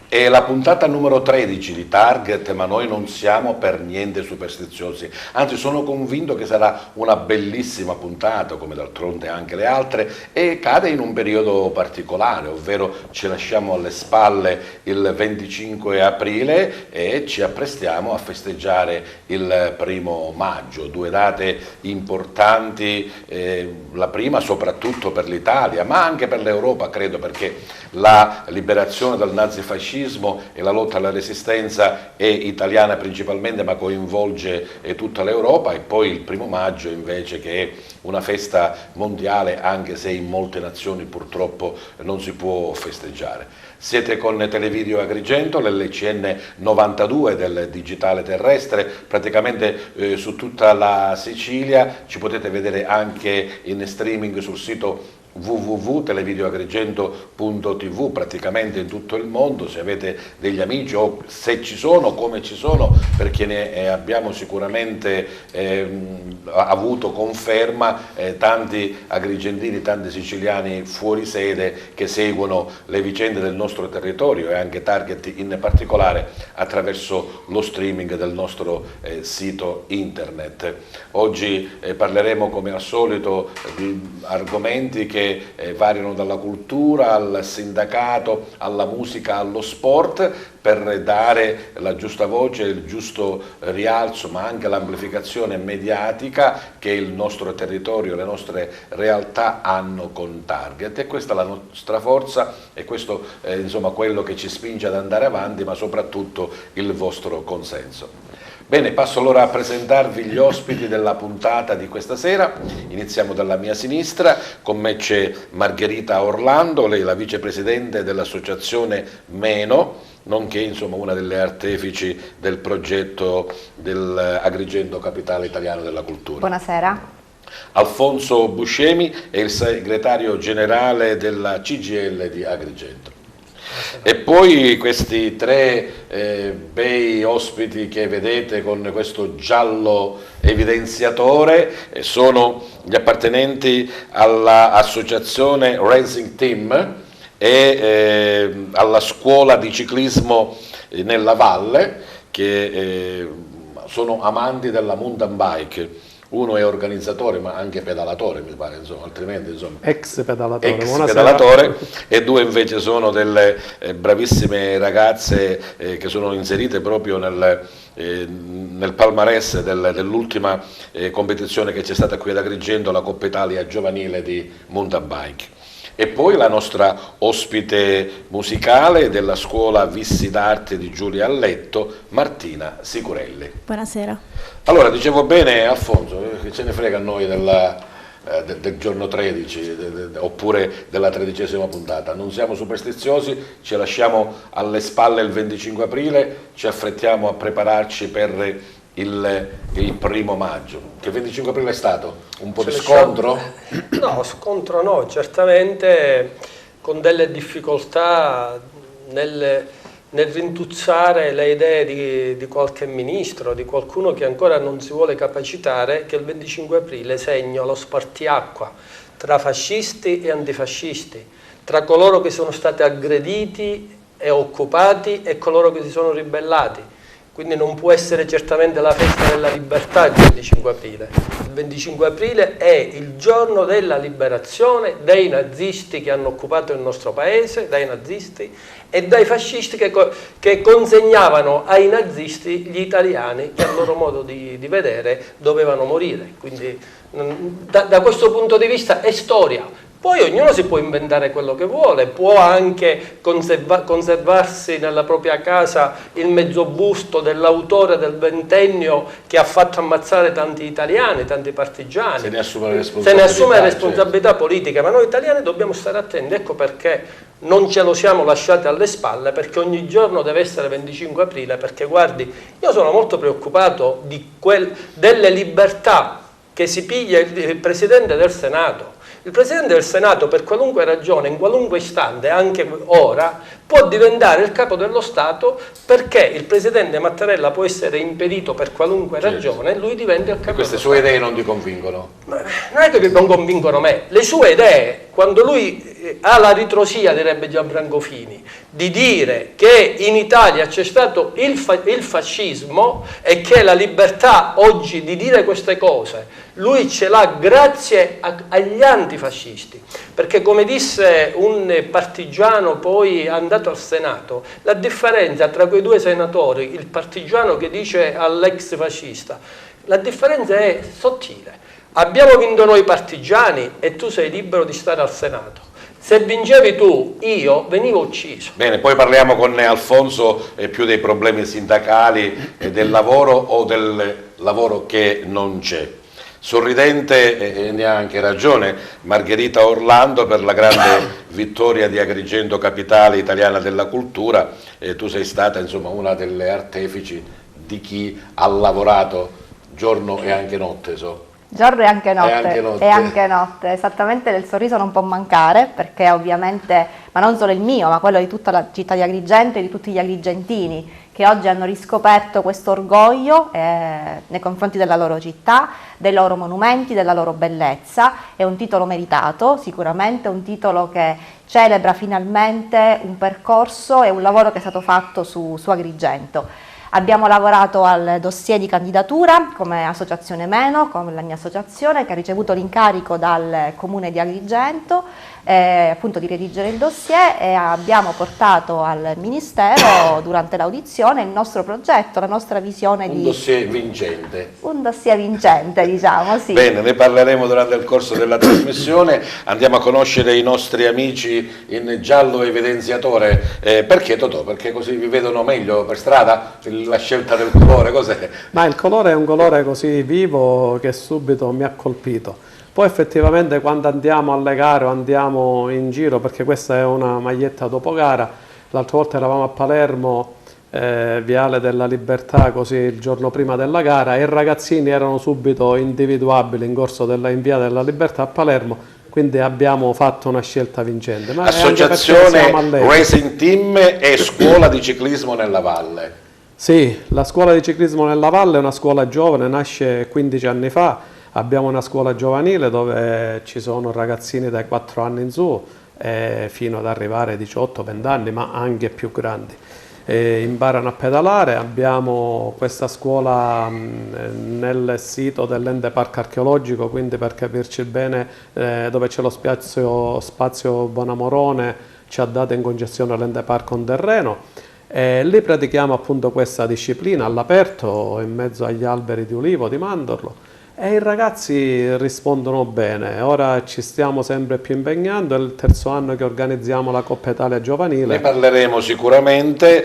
È la puntata numero 13 di Target, ma noi non siamo per niente superstiziosi, anzi sono convinto che sarà una bellissima puntata, come d'altronde anche le altre, e cade in un periodo particolare, ovvero ci lasciamo alle spalle il 25 aprile e ci apprestiamo a festeggiare il 1° maggio, due date importanti, la prima soprattutto per l'Italia, ma anche per l'Europa, credo, perché la liberazione dal nazifascismo e la lotta alla resistenza è italiana principalmente, ma coinvolge tutta l'Europa, e poi il 1° maggio invece, che è una festa mondiale, anche se in molte nazioni purtroppo non si può festeggiare. Siete con Televideo Agrigento, l'LCN 92 del digitale terrestre, praticamente su tutta la Sicilia. Ci potete vedere anche in streaming sul sito www.televideoagrigento.tv, praticamente in tutto il mondo. Se avete degli amici, o se ci sono, come ci sono, perché ne abbiamo sicuramente avuto conferma, tanti agrigentini, tanti siciliani fuori sede che seguono le vicende del nostro territorio e anche Target in particolare attraverso lo streaming del nostro sito internet. Oggi parleremo come al solito di argomenti che variano dalla cultura al sindacato, alla musica, allo sport, per dare la giusta voce, il giusto rialzo, ma anche l'amplificazione mediatica che il nostro territorio, le nostre realtà hanno con Target. E questa è la nostra forza, e questo è insomma quello che ci spinge ad andare avanti, ma soprattutto il vostro consenso. Bene, passo allora a presentarvi gli ospiti della puntata di questa sera. Iniziamo dalla mia sinistra. Con me c'è Margherita Orlando, lei è la vicepresidente dell'associazione Meno, nonché insomma una delle artefici del progetto dell'Agrigento Capitale Italiana della Cultura. Buonasera. Alfonso Buscemi è il segretario generale della CGIL di Agrigento. E poi questi tre bei ospiti che vedete con questo giallo evidenziatore sono gli appartenenti all'associazione Racing Team e alla scuola di ciclismo nella valle, che sono amanti della mountain bike. Uno è organizzatore ma anche pedalatore, mi pare, insomma, altrimenti insomma, ex pedalatore, pedalatore, e due invece sono delle bravissime ragazze che sono inserite proprio nel palmarès dell'ultima competizione che c'è stata qui ad Agrigento, la Coppa Italia giovanile di mountain bike. E poi la nostra ospite musicale della scuola Vissi d'Arte di Giulia Alletto, Martina Sicurelli. Buonasera. Allora, dicevo bene, Alfonso, che ce ne frega a noi del giorno 13 oppure della 13ª puntata? Non siamo superstiziosi, ci lasciamo alle spalle il 25 aprile, ci affrettiamo a prepararci per il 1° maggio. Che 25 aprile è stato? Un po' di scontro? No, scontro no, certamente con delle difficoltà nel rintuzzare le idee di qualche ministro, di qualcuno che ancora non si vuole capacitare che il 25 aprile segna lo spartiacqua tra fascisti e antifascisti, tra coloro che sono stati aggrediti e occupati e coloro che si sono ribellati. Quindi non può essere certamente la festa della libertà il 25 aprile. Il 25 aprile è il giorno della liberazione dei nazisti che hanno occupato il nostro paese, dai nazisti e dai fascisti che consegnavano ai nazisti gli italiani che a loro modo di vedere dovevano morire. Quindi da questo punto di vista è storia. Poi ognuno si può inventare quello che vuole, può anche conservarsi nella propria casa il mezzo busto dell'autore del ventennio che ha fatto ammazzare tanti italiani, tanti partigiani. Se ne assume le responsabilità politiche, ma noi italiani dobbiamo stare attenti, ecco perché non ce lo siamo lasciati alle spalle, perché ogni giorno deve essere 25 aprile, perché guardi, io sono molto preoccupato delle libertà che si piglia il Presidente del Senato. Il Presidente del Senato, per qualunque ragione, in qualunque istante, anche ora, può diventare il Capo dello Stato, perché il Presidente Mattarella può essere impedito per qualunque ragione, lui diventa il Capo dello Stato. Queste sue idee non ti convincono? Non è che non convincono me, le sue idee, quando lui ha la ritrosia, direbbe Gianfranco Fini, di dire che in Italia c'è stato il fascismo e che la libertà oggi di dire queste cose, lui ce l'ha grazie agli antifascisti, perché come disse un partigiano poi andato al Senato, la differenza tra quei due senatori, il partigiano che dice all'ex fascista, la differenza è sottile. Abbiamo vinto noi partigiani e tu sei libero di stare al Senato. Se vincevi tu, io venivo ucciso. Bene, poi parliamo con Alfonso più dei problemi sindacali e del lavoro o del lavoro che non c'è. Sorridente, e ne ha anche ragione, Margherita Orlando per la grande vittoria di Agrigento, capitale italiana della cultura. Tu sei stata insomma una delle artefici di chi ha lavorato giorno e anche notte, so. Giorno e anche notte, esattamente. Il sorriso non può mancare, perché ovviamente, ma non solo il mio, ma quello di tutta la città di Agrigento e di tutti gli agrigentini che oggi hanno riscoperto questo orgoglio nei confronti della loro città, dei loro monumenti, della loro bellezza. È un titolo meritato, sicuramente un titolo che celebra finalmente un percorso e un lavoro che è stato fatto su Agrigento. Abbiamo lavorato al dossier di candidatura come associazione Meno, come la mia associazione, che ha ricevuto l'incarico dal Comune di Agrigento appunto di redigere il dossier, e abbiamo portato al Ministero durante l'audizione il nostro progetto, la nostra visione Un dossier vincente. Un dossier vincente, diciamo, sì. Bene, ne parleremo durante il corso della trasmissione. Andiamo a conoscere i nostri amici in giallo evidenziatore. Perché Totò? Perché così vi vedono meglio per strada? La scelta del colore, cos'è? Ma il colore è un colore così vivo che subito mi ha colpito. Poi effettivamente quando andiamo alle gare o andiamo in giro, perché questa è una maglietta dopo gara, l'altra volta eravamo a Palermo, Viale della Libertà, così il giorno prima della gara, e i ragazzini erano subito individuabili in Via della Libertà a Palermo, quindi abbiamo fatto una scelta vincente. Ma Associazione Racing Team e Scuola di Ciclismo nella Valle. Sì, la Scuola di Ciclismo nella Valle è una scuola giovane, nasce 15 anni fa. Abbiamo una scuola giovanile dove ci sono ragazzini dai 4 anni in su fino ad arrivare ai 18-20 anni, ma anche più grandi. Imparano a pedalare. Abbiamo questa scuola nel sito dell'Ente Parco Archeologico, quindi per capirci bene dove c'è lo spazio Bonamorone ci ha dato in concessione l'Ente Parco un terreno. Lì pratichiamo appunto questa disciplina all'aperto in mezzo agli alberi di ulivo, di mandorlo. E i ragazzi rispondono bene. Ora ci stiamo sempre più impegnando, è il terzo anno che organizziamo la Coppa Italia Giovanile. Ne parleremo sicuramente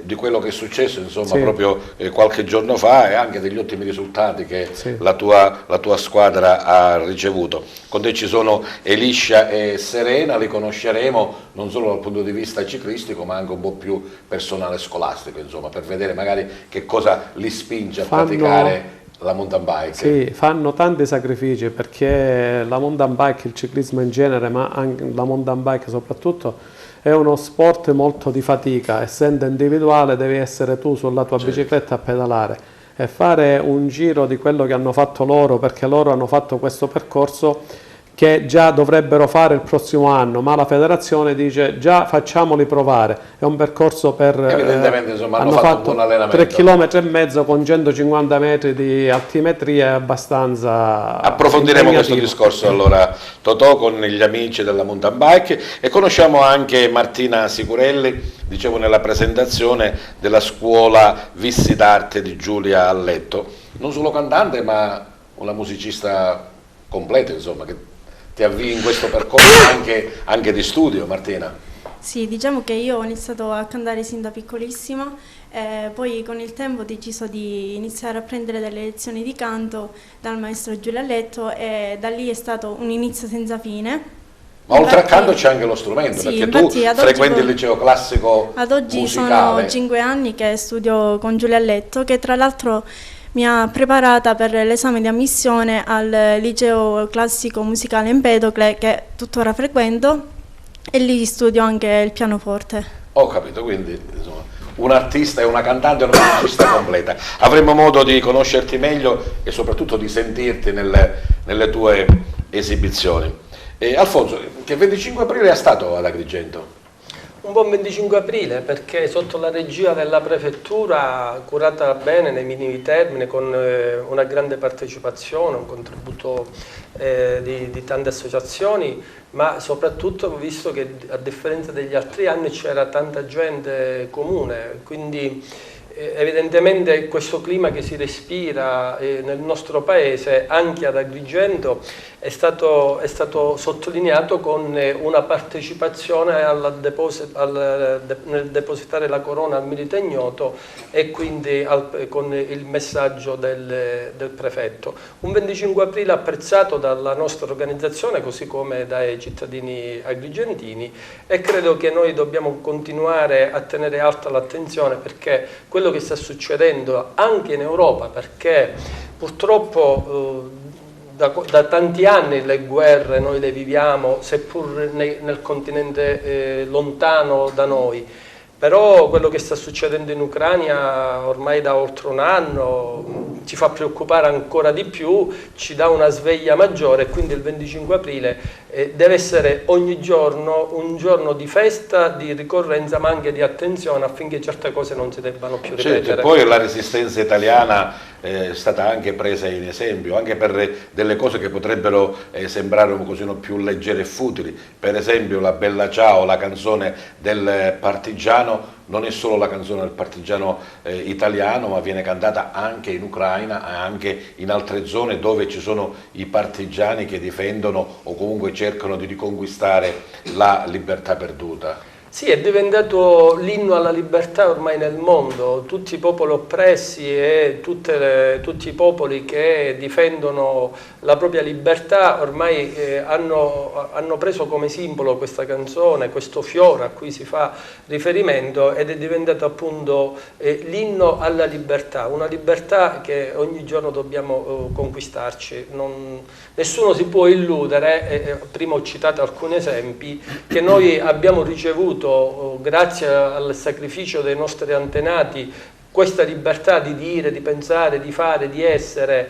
di quello che è successo insomma, sì, proprio qualche giorno fa, e anche degli ottimi risultati che sì, la tua squadra ha ricevuto. Con te ci sono Eliscia e Serena, li conosceremo non solo dal punto di vista ciclistico ma anche un po' più personale scolastico, insomma, per vedere magari che cosa li spinge a praticare la mountain bike. Sì, fanno tanti sacrifici, perché la mountain bike, il ciclismo in genere, ma anche la mountain bike soprattutto, è uno sport molto di fatica. Essendo individuale devi essere tu sulla tua bicicletta a pedalare e fare un giro di quello che hanno fatto loro, perché loro hanno fatto questo percorso che già dovrebbero fare il prossimo anno, ma la federazione dice già facciamoli provare. È un percorso per... Evidentemente insomma, hanno fatto un buon allenamento. 3 km e mezzo con 150 metri di altimetria, è abbastanza... Approfondiremo questo discorso allora, Totò, con gli amici della mountain bike, e conosciamo anche Martina Sicurelli, dicevo nella presentazione, della scuola Vissi d'Arte di Giulia Alletto. Non solo cantante ma una musicista completa, insomma, che ti avvii in questo percorso anche di studio, Martina. Sì, diciamo che io ho iniziato a cantare sin da piccolissima, poi con il tempo ho deciso di iniziare a prendere delle lezioni di canto dal maestro Giulio Alletto, e da lì è stato un inizio senza fine. Ma oltre al canto c'è anche lo strumento, sì, perché tu frequenti il liceo classico ad oggi musicale. Sono 5 anni che studio con Giulio Alletto, che tra l'altro mi ha preparata per l'esame di ammissione al liceo classico musicale Empedocle, che tuttora frequento, e lì studio anche il pianoforte. Ho capito, quindi insomma, un artista e una cantante e una musicista completa. Avremo modo di conoscerti meglio e soprattutto di sentirti nelle tue esibizioni. Alfonso, che 25 aprile è stato ad Agrigento? Un buon 25 aprile, perché sotto la regia della prefettura, curata bene nei minimi termini, con una grande partecipazione, un contributo di tante associazioni, ma soprattutto ho visto che a differenza degli altri anni c'era tanta gente comune, quindi evidentemente questo clima che si respira nel nostro paese, anche ad Agrigento, è stato sottolineato con una partecipazione nel depositare la corona al milite ignoto e quindi con il messaggio del prefetto. Un 25 aprile apprezzato dalla nostra organizzazione, così come dai cittadini agrigentini, e credo che noi dobbiamo continuare a tenere alta l'attenzione, perché quello che sta succedendo anche in Europa, perché purtroppo da tanti anni le guerre noi le viviamo, seppur nel continente lontano da noi, però quello che sta succedendo in Ucraina ormai da oltre un anno ci fa preoccupare ancora di più, ci dà una sveglia maggiore, e quindi il 25 aprile deve essere ogni giorno un giorno di festa, di ricorrenza, ma anche di attenzione, affinché certe cose non si debbano più ripetere. Certo, e poi la resistenza italiana è stata anche presa in esempio, anche per delle cose che potrebbero sembrare un cosino più leggere e futili. Per esempio la Bella Ciao, la canzone del partigiano, non è solo la canzone del partigiano italiano, ma viene cantata anche in Ucraina e anche in altre zone dove ci sono i partigiani che difendono o comunque cercano di riconquistare la libertà perduta. Sì, è diventato l'inno alla libertà ormai nel mondo. Tutti i popoli oppressi e tutti i popoli che difendono la propria libertà ormai hanno preso come simbolo questa canzone, questo fiore a cui si fa riferimento, ed è diventato appunto l'inno alla libertà, una libertà che ogni giorno dobbiamo conquistarci. Nessuno si può illudere, prima ho citato alcuni esempi, che noi abbiamo ricevuto grazie al sacrificio dei nostri antenati questa libertà di dire, di pensare, di fare, di essere,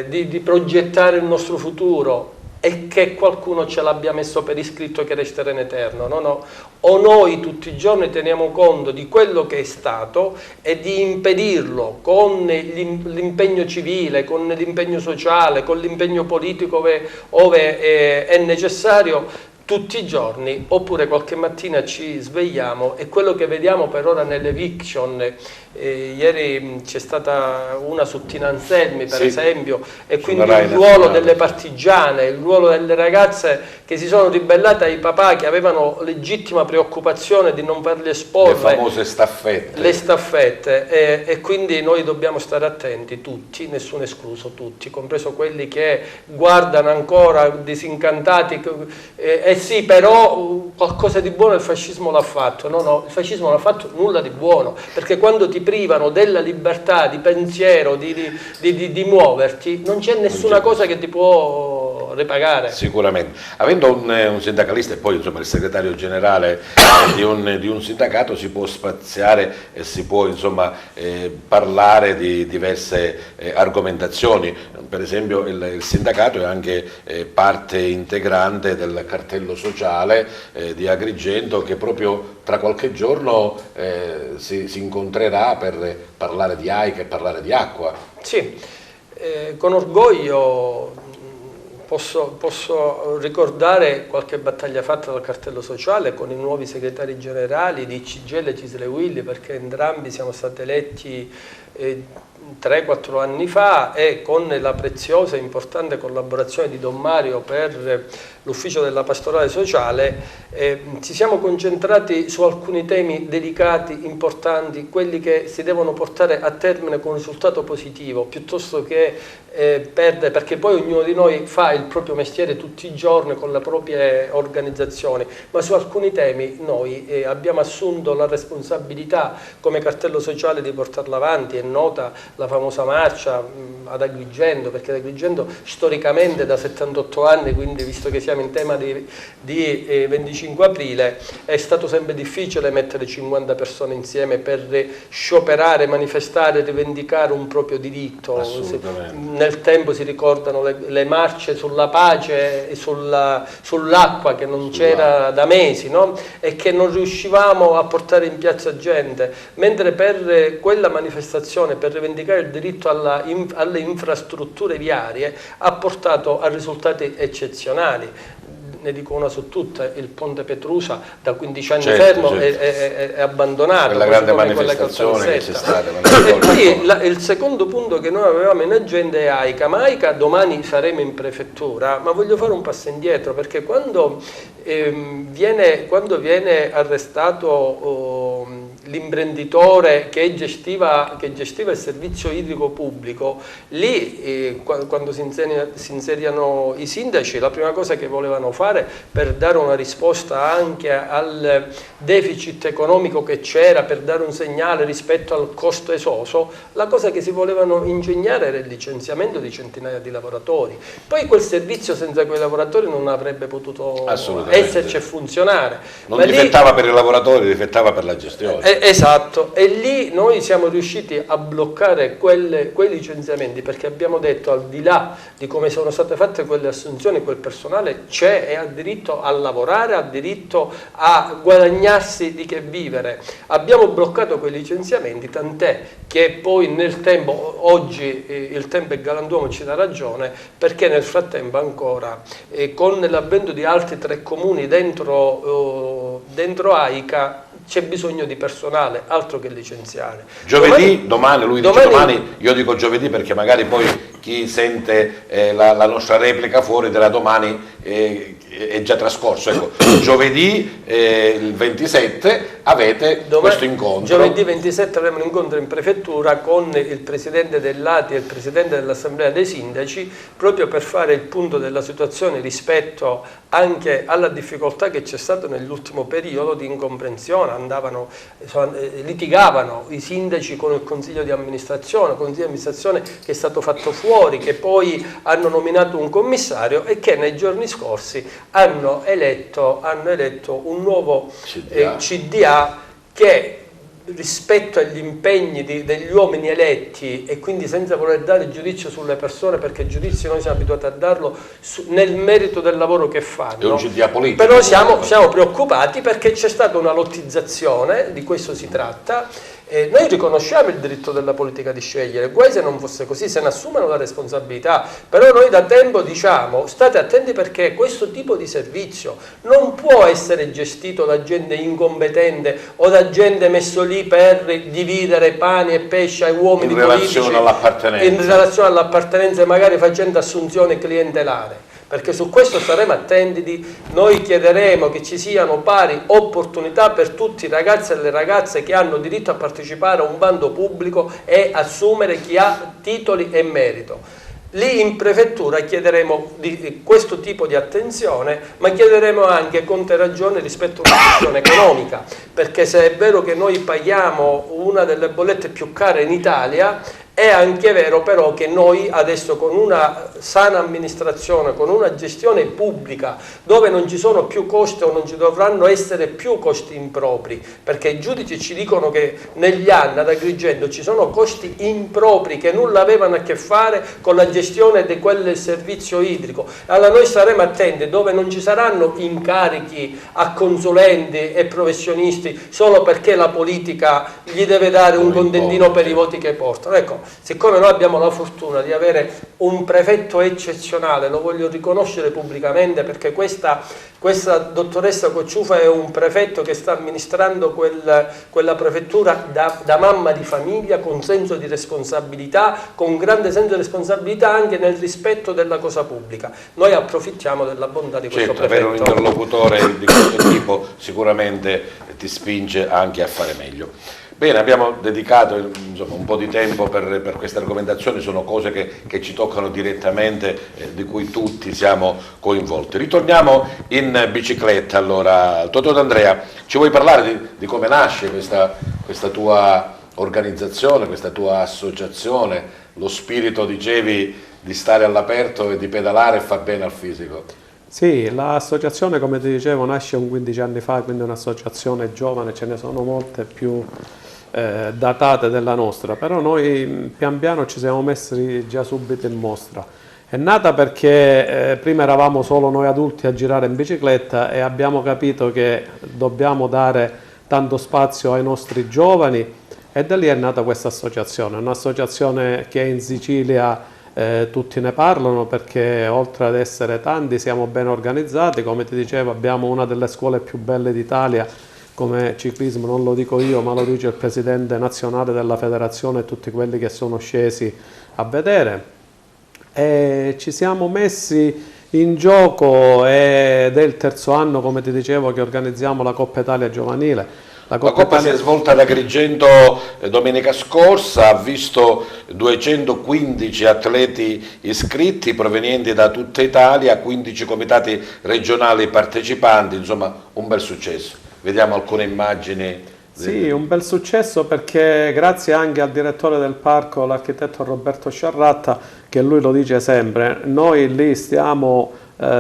di progettare il nostro futuro, e che qualcuno ce l'abbia messo per iscritto che resterà in eterno. No. O noi tutti i giorni teniamo conto di quello che è stato e di impedirlo con l'impegno civile, con l'impegno sociale, con l'impegno politico ove è necessario, tutti i giorni, oppure qualche mattina ci svegliamo e quello che vediamo per ora nelle fiction, ieri c'è stata una su Tina Anselmi per esempio, e quindi il ruolo delle partigiane, il ruolo delle ragazze che si sono ribellate ai papà che avevano legittima preoccupazione di non farli esporre, le famose staffette. Le staffette, e quindi noi dobbiamo stare attenti tutti, nessuno escluso, tutti, compreso quelli che guardano ancora disincantati, sì, però qualcosa di buono il fascismo l'ha fatto. No, il fascismo non ha fatto nulla di buono, perché quando ti privano della libertà di pensiero, di muoverti, non c'è nessuna cosa che ti può ripagare. Sicuramente. Avendo un sindacalista e poi insomma il segretario generale di un sindacato, si può spaziare e si può insomma parlare di diverse argomentazioni. Per esempio il sindacato è anche parte integrante del cartello sociale di Agrigento, che proprio tra qualche giorno si incontrerà per parlare di AICA e parlare di acqua. Sì, con orgoglio posso ricordare qualche battaglia fatta dal cartello sociale con i nuovi segretari generali di CGIL e Cisle Willy, perché entrambi siamo stati eletti 3-4 anni fa, e con la preziosa e importante collaborazione di Don Mario per l'ufficio della pastorale sociale ci siamo concentrati su alcuni temi delicati, importanti, quelli che si devono portare a termine con un risultato positivo, piuttosto che perdere, perché poi ognuno di noi fa il proprio mestiere tutti i giorni con le proprie organizzazioni, ma su alcuni temi noi abbiamo assunto la responsabilità come cartello sociale di portarla avanti. È nota la famosa marcia ad Agrigento, perché ad Agrigento storicamente da 78 anni, quindi visto che siamo in tema di 25 aprile, è stato sempre difficile mettere 50 persone insieme per scioperare, manifestare, rivendicare un proprio diritto. Nel tempo si ricordano le marce sulla pace e sull'acqua che non c'era da mesi, no? E che non riuscivamo a portare in piazza gente, mentre per quella manifestazione, per rivendicare il diritto alle infrastrutture viarie, ha portato a risultati eccezionali. Ne dico una su tutte: il ponte Petrusa, da 15 anni fermo, è abbandonato. La grande manifestazione che c'è stata. E poi il secondo punto che noi avevamo in agenda è AICA. Ma AICA domani saremo in prefettura, ma voglio fare un passo indietro, perché quando viene arrestato l'imprenditore che gestiva il servizio idrico pubblico, lì quando si insediano i sindaci, la prima cosa che volevano fare per dare una risposta anche al deficit economico che c'era, per dare un segnale rispetto al costo esoso, la cosa che si volevano ingegnare era il licenziamento di centinaia di lavoratori. Poi quel servizio senza quei lavoratori non avrebbe potuto esserci e funzionare. Non difettava per i lavoratori, difettava per la gestione. Esatto, e lì noi siamo riusciti a bloccare quei licenziamenti, perché abbiamo detto, al di là di come sono state fatte quelle assunzioni, quel personale c'è e ha diritto a lavorare, ha diritto a guadagnarsi di che vivere. Abbiamo bloccato quei licenziamenti, tant'è che poi nel tempo, oggi il tempo è galantuomo, ci dà ragione, perché nel frattempo ancora con l'avvento di altri 3 comuni dentro AICA c'è bisogno di personale, altro che licenziare. Domani, lui dice domani, io dico giovedì perché magari poi chi sente la nostra replica fuori della domani è già trascorso. Ecco, giovedì il 27 avete questo incontro. Giovedì 27 avremo un incontro in prefettura con il presidente dell'ATI e il presidente dell'assemblea dei sindaci, proprio per fare il punto della situazione rispetto anche alla difficoltà che c'è stato nell'ultimo periodo di incomprensione. Litigavano i sindaci con il consiglio di amministrazione, che è stato fatto fuori, che poi hanno nominato un commissario e che nei giorni scorsi hanno eletto un nuovo CDA che, rispetto agli impegni degli uomini eletti, e quindi senza voler dare giudizio sulle persone, perché giudizio noi siamo abituati a darlo nel merito del lavoro che fanno, è un CDA politico. Però siamo preoccupati perché c'è stata una lottizzazione, di questo si tratta. Noi riconosciamo il diritto della politica di scegliere, guai se non fosse così, se ne assumono la responsabilità, però noi da tempo diciamo: state attenti, perché questo tipo di servizio non può essere gestito da gente incompetente o da gente messo lì per dividere pani e pesce ai uomini politici in relazione all'appartenenza, magari facendo assunzione clientelare. Perché su questo staremo attenti. Noi chiederemo che ci siano pari opportunità per tutti i ragazzi e le ragazze che hanno diritto a partecipare a un bando pubblico e assumere chi ha titoli e merito. Lì in prefettura chiederemo di questo tipo di attenzione, ma chiederemo anche conto e ragione rispetto a una questione economica, perché se è vero che noi paghiamo una delle bollette più care in Italia, è anche vero però che noi adesso, con una sana amministrazione, con una gestione pubblica dove non ci sono più costi o non ci dovranno essere più costi impropri, perché i giudici ci dicono che negli anni ad Agrigento ci sono costi impropri che nulla avevano a che fare con la gestione di quel servizio idrico. Allora noi staremo attenti, dove non ci saranno incarichi a consulenti e professionisti solo perché la politica gli deve dare un contentino per i voti che portano. Ecco, siccome noi abbiamo la fortuna di avere un prefetto eccezionale, lo voglio riconoscere pubblicamente, perché questa dottoressa Cocciufa è un prefetto che sta amministrando quella prefettura da mamma di famiglia, con senso di responsabilità, con grande senso di responsabilità anche nel rispetto della cosa pubblica. Noi approfittiamo della bontà di questo prefetto. Avere un interlocutore di questo tipo sicuramente ti spinge anche a fare meglio. Bene, abbiamo dedicato insomma, un po' di tempo per queste argomentazioni, sono cose che ci toccano direttamente, di cui tutti siamo coinvolti. Ritorniamo in bicicletta allora. Totò D'Andrea, ci vuoi parlare di come nasce questa tua organizzazione, questa tua associazione, lo spirito, dicevi, di stare all'aperto e di pedalare e far bene al fisico? Sì, l'associazione, come ti dicevo, nasce 15 anni fa, quindi è un'associazione giovane, ce ne sono molte più datate della nostra, però noi pian piano ci siamo messi già subito in mostra. È nata perché prima eravamo solo noi adulti a girare in bicicletta e abbiamo capito che dobbiamo dare tanto spazio ai nostri giovani e da lì è nata questa associazione, un'associazione che in Sicilia tutti ne parlano perché oltre ad essere tanti siamo ben organizzati, come ti dicevo abbiamo una delle scuole più belle d'Italia come ciclismo, non lo dico io ma lo dice il presidente nazionale della federazione e tutti quelli che sono scesi a vedere, e ci siamo messi in gioco ed è il terzo anno, come ti dicevo, che organizziamo la Coppa Italia Giovanile. La Coppa si è svolta ad Agrigento domenica scorsa, ha visto 215 atleti iscritti provenienti da tutta Italia, 15 comitati regionali partecipanti, insomma un bel successo. Vediamo alcune immagini. Sì, un bel successo perché grazie anche al direttore del parco, l'architetto Roberto Sciarratta, che lui lo dice sempre, noi lì stiamo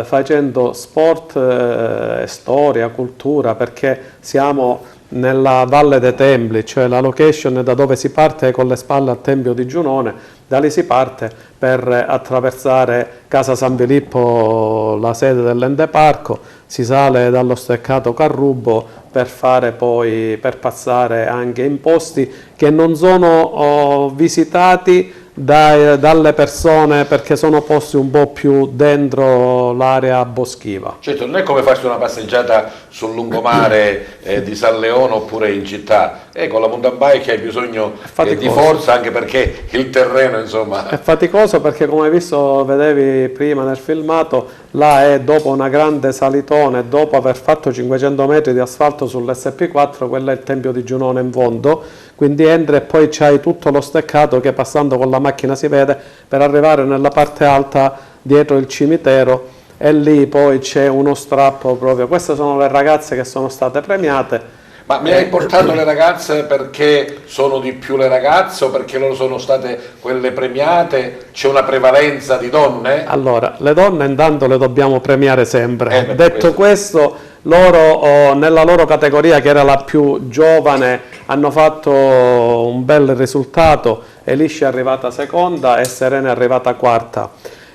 facendo sport, storia, cultura, perché siamo nella Valle dei Templi, cioè la location da dove si parte con le spalle al Tempio di Giunone, da lì si parte per attraversare Casa San Filippo, la sede dell'Ente Parco, si sale dallo steccato Carrubo per passare anche in posti che non sono visitati dalle persone perché sono posti un po' più dentro l'area boschiva. Certo, non è come farsi una passeggiata sul lungomare di San Leone oppure in città, con la mountain bike hai bisogno di forza, anche perché il terreno insomma è faticoso, perché come hai visto, vedevi prima nel filmato, là è dopo una grande salitone, dopo aver fatto 500 metri di asfalto sull'SP4, quello è il Tempio di Giunone in fondo, quindi entri e poi c'hai tutto lo steccato che passando con la macchina si vede per arrivare nella parte alta dietro il cimitero, e lì poi c'è uno strappo proprio. Queste sono le ragazze che sono state premiate. Ma mi hai portato le ragazze perché sono di più le ragazze o perché loro sono state quelle premiate? C'è una prevalenza di donne? Allora, le donne intanto le dobbiamo premiare sempre. Detto questo, loro nella loro categoria, che era la più giovane, hanno fatto un bel risultato. Eliscia è arrivata seconda e Serena è arrivata quarta.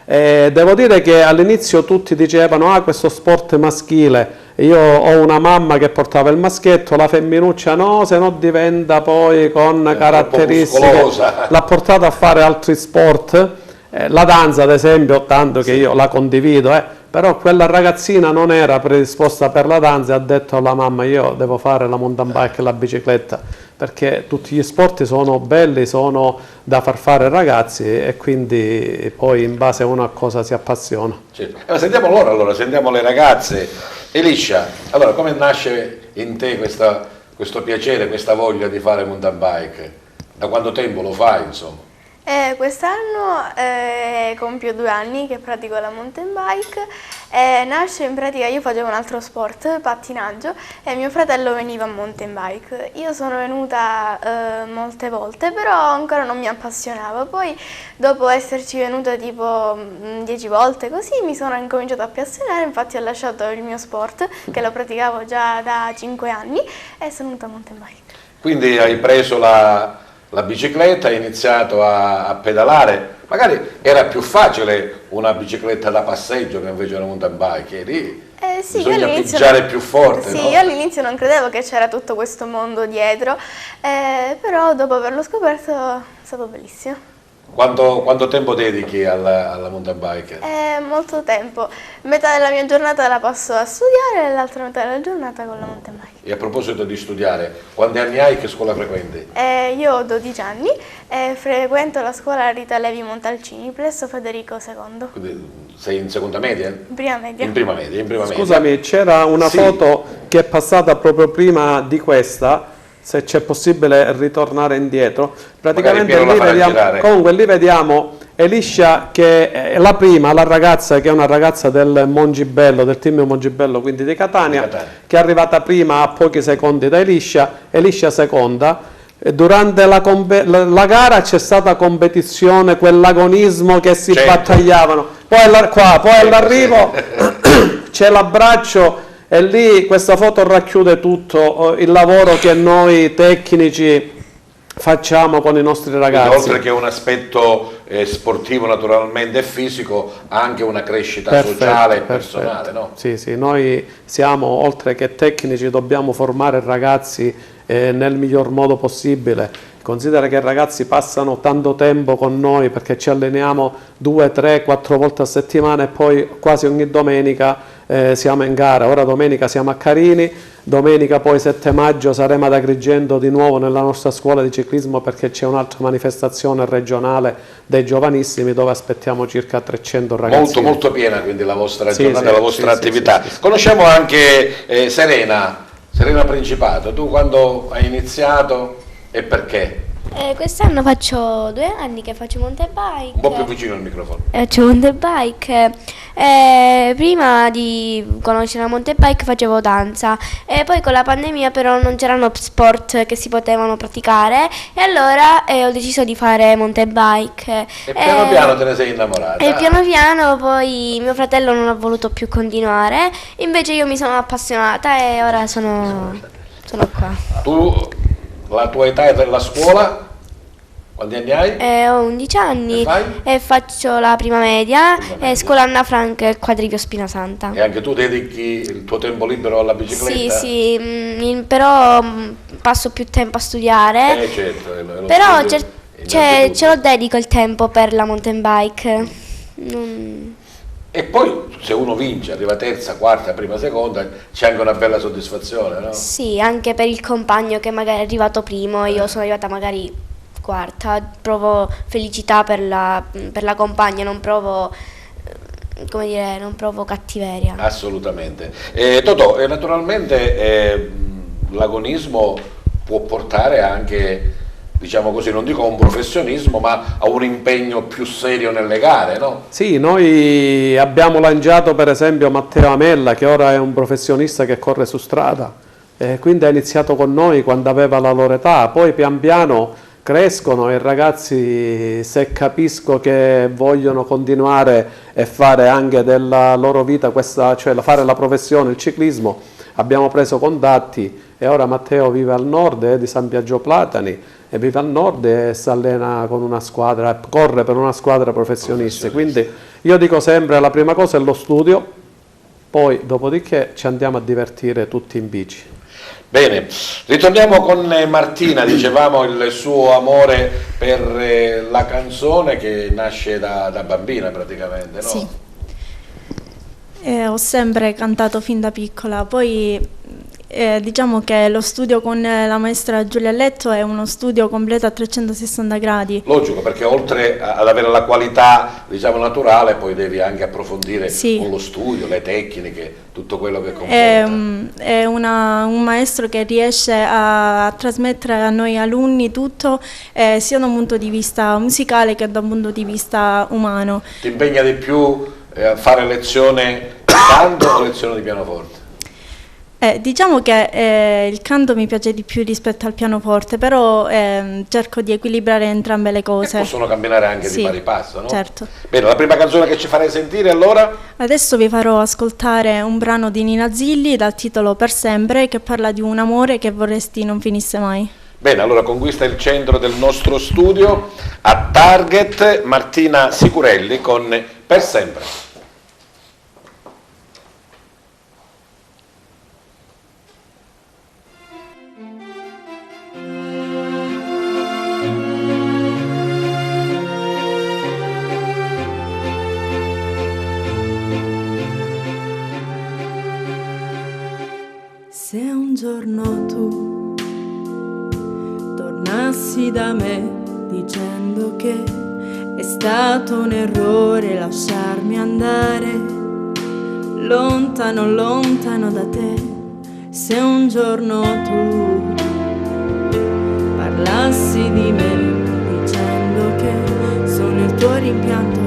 Devo dire che all'inizio tutti dicevano questo sport maschile, io ho una mamma che portava il maschietto, la femminuccia no, se no diventa poi con caratteristiche, l'ha portata a fare altri sport, la danza ad esempio, tanto che io la condivido, però quella ragazzina non era predisposta per la danza e ha detto alla mamma io devo fare la mountain bike e la bicicletta, perché tutti gli sport sono belli, sono da far fare ai ragazzi e quindi poi in base a una cosa si appassiona. Certo. Sentiamo loro allora, sentiamo le ragazze. Eliscia, allora come nasce in te questo piacere, questa voglia di fare mountain bike? Da quanto tempo lo fai insomma? Quest'anno compio 2 anni che pratico la mountain bike. Nasce in pratica, io facevo un altro sport, pattinaggio, e mio fratello veniva a mountain bike. Io sono venuta molte volte, però ancora non mi appassionava. Poi dopo esserci venuta tipo 10 volte così mi sono incominciata a appassionare, infatti ho lasciato il mio sport che lo praticavo già da 5 anni e sono venuta a mountain bike. Quindi hai preso la bicicletta, hai iniziato a pedalare, magari era più facile una bicicletta da passeggio che invece una mountain bike, lì sì, bisogna pigiare più forte. Sì, no? io all'inizio non credevo che c'era tutto questo mondo dietro, però dopo averlo scoperto è stato bellissimo. Quanto tempo dedichi alla mountain bike? Molto tempo, metà della mia giornata la passo a studiare e l'altra metà della giornata con la mountain bike. E a proposito di studiare, quanti anni hai, che scuola frequenti? Io ho 12 anni e frequento la scuola Rita Levi Montalcini presso Federico II. Quindi sei in seconda media? In prima media. In prima media. Scusami, c'era una foto che è passata proprio prima di questa. se c'è possibile ritornare indietro. Praticamente lì vediamo Eliscia, che è la prima, la ragazza, che è una ragazza del Mongibello, del team Mongibello, quindi di Catania, che è arrivata prima a pochi secondi da Eliscia seconda. E durante la gara c'è stata competizione, quell'agonismo che si battagliavano, poi all'arrivo c'è l'abbraccio, e lì questa foto racchiude tutto il lavoro che noi tecnici facciamo con i nostri ragazzi. Quindi, oltre che un aspetto sportivo naturalmente e fisico, anche una crescita sociale e personale, no? Sì, noi siamo, oltre che tecnici, dobbiamo formare ragazzi nel miglior modo possibile. Considera che i ragazzi passano tanto tempo con noi, perché ci alleniamo 2, 3, 4 volte a settimana e poi quasi ogni domenica siamo in gara. Ora domenica siamo a Carini, domenica poi 7 maggio saremo ad Agrigento di nuovo nella nostra scuola di ciclismo, perché c'è un'altra manifestazione regionale dei giovanissimi dove aspettiamo circa 300 ragazzi. Molto piena quindi la vostra giornata, la vostra attività. Conosciamo anche Serena Principato. Tu quando hai iniziato e perché? Quest'anno faccio 2 anni che faccio mountain bike. Un po' più vicino al microfono. Faccio mountain bike. Prima di conoscere la mountain bike facevo danza, e poi con la pandemia però non c'erano sport che si potevano praticare, e allora ho deciso di fare mountain bike. E piano piano te ne sei innamorata? E piano piano poi mio fratello non ha voluto più continuare, invece io mi sono appassionata e ora sono qua. Tu, la tua età è della scuola? Quanti anni hai? Ho 11 anni e faccio la prima media, scuola Anna Frank, Quadrivio Spinasanta. E anche tu dedichi il tuo tempo libero alla bicicletta? Sì, però passo più tempo a studiare. Certo, però ce lo dedico il tempo per la mountain bike. E poi se uno vince, arriva terza, quarta, prima, seconda, c'è anche una bella soddisfazione, no? Sì, anche per il compagno che magari è arrivato primo e io sono arrivata magari quarta, provo felicità per la compagna, non provo, come dire, non provo cattiveria. Assolutamente. Totò, naturalmente l'agonismo può portare anche, diciamo così, non dico a un professionismo, ma a un impegno più serio nelle gare, no? Sì, noi abbiamo lanciato per esempio Matteo Amella, che ora è un professionista che corre su strada, quindi ha iniziato con noi quando aveva la loro età, poi pian piano crescono e i ragazzi, se capisco che vogliono continuare e fare anche della loro vita questa, cioè fare la professione, il ciclismo, abbiamo preso contatti e ora Matteo vive al nord, di San Biagio Platani, e vive al nord e si allena con una squadra, corre per una squadra professionista. Quindi io dico sempre, la prima cosa è lo studio, poi dopodiché ci andiamo a divertire tutti in bici. Bene, ritorniamo con Martina. Dicevamo il suo amore per la canzone che nasce da bambina praticamente, no? Sì, ho sempre cantato fin da piccola, poi diciamo che lo studio con la maestra Giulia Letto è uno studio completo a 360 gradi. Logico, perché oltre ad avere la qualità, diciamo, naturale, poi devi anche approfondire con lo studio, le tecniche, tutto quello che comporta. È un maestro che riesce a trasmettere a noi alunni tutto, sia da un punto di vista musicale che da un punto di vista umano. Ti impegna di più a fare lezione di canto o lezione di pianoforte? Diciamo che il canto mi piace di più rispetto al pianoforte, però cerco di equilibrare entrambe le cose. E possono camminare anche di pari passo, no? Certo. Bene, la prima canzone che ci farei sentire allora? Adesso vi farò ascoltare un brano di Nina Zilli dal titolo Per sempre, che parla di un amore che vorresti non finisse mai. Bene, allora conquista il centro del nostro studio a Target Martina Sicurelli con Per sempre. Se un giorno tu tornassi da me dicendo che è stato un errore lasciarmi andare lontano, lontano da te, se un giorno tu pensi di me dicendo che sono il tuo rimpianto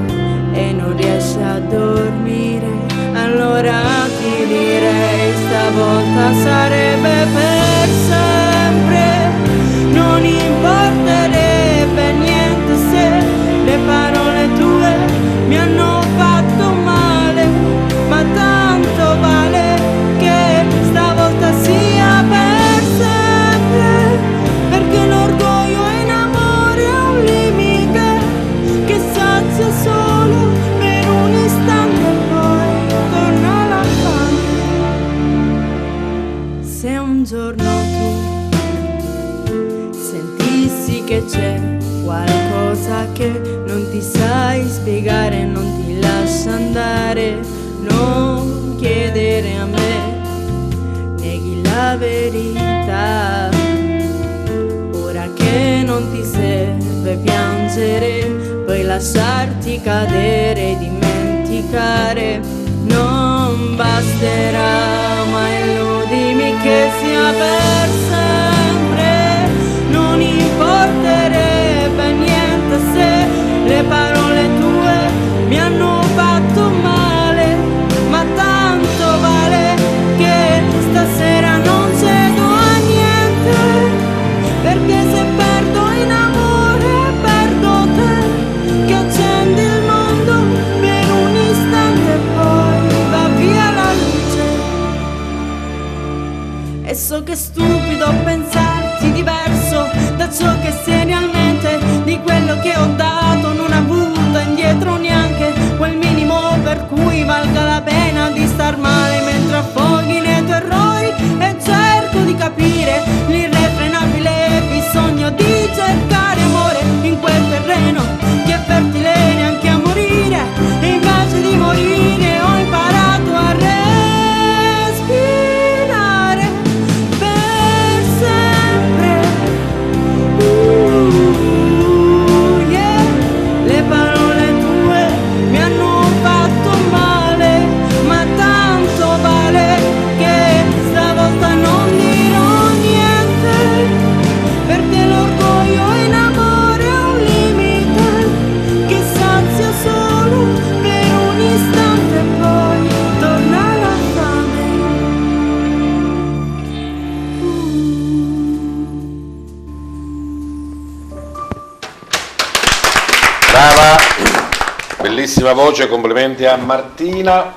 e non riesci a dormire, allora ti direi stavolta sarebbe per sempre. Non importerebbe niente se le parole tue mi hanno fatto male, ma tanto vale che stavolta sia per sempre, perché l'orgoglio in amore è un limite che sazia solo per un istante e poi torna la fame. Se un giorno tu sentissi che c'è qualcosa che non ti sai spiegare, non ti lascia andare, non chiedere a me, neghi la verità. Ora che non ti serve piangere, puoi lasciarti cadere, dimenticare, non basterà, ma illudimi che sia per sempre. Non importerebbe niente se le parole tue mi hanno fatto male, ma tanto vale che stasera non cedo a niente, perché se perdo in amore perdo te, che accendi il mondo per un istante e poi va via la luce. E so che è stupido pensarti diverso da ciò che sei realmente, di quello che ho dato non ho avuto indietro neanche quel minimo per cui valga la pena di star male mentre affoghi nei tuoi errori, e cerco di capire l'irrefrenabile bisogno di cercare amore in quel terreno che è fertile neanche a morire, e invece di morire ho imparato a respirare per sempre. Yeah. Le parole tue mi hanno fatto male, ma tanto vale che stavolta non dirò niente, perché l'orgoglio in amore è un limite che sazia solo per un istante e poi torna la fame. Brava, bellissima voce, complimenti a Martina.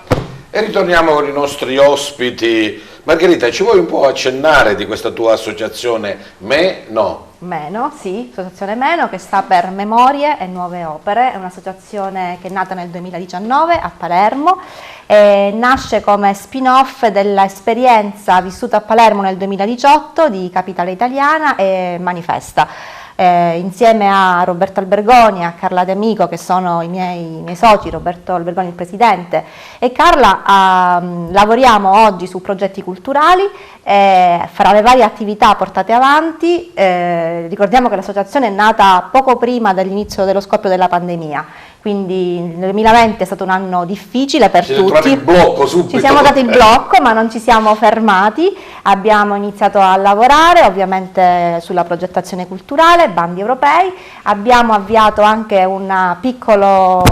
E ritorniamo con i nostri ospiti. Margherita, ci vuoi un po' accennare di questa tua associazione Meno? Meno, sì, associazione Meno, che sta per Memorie e Nuove Opere, è un'associazione che è nata nel 2019 a Palermo, e nasce come spin-off dell'esperienza vissuta a Palermo nel 2018 di Capitale Italiana e Manifesta. Insieme a Roberto Albergoni e a Carla De Amico, che sono i miei soci, Roberto Albergoni il presidente e Carla, lavoriamo oggi su progetti culturali, fra le varie attività portate avanti. Ricordiamo che l'associazione è nata poco prima dell'inizio dello scoppio della pandemia, quindi nel 2020 è stato un anno difficile per tutti. Il blocco subito. Ci siamo dati il blocco, ma non ci siamo fermati, abbiamo iniziato a lavorare ovviamente sulla progettazione culturale, bandi europei, abbiamo avviato anche un piccolo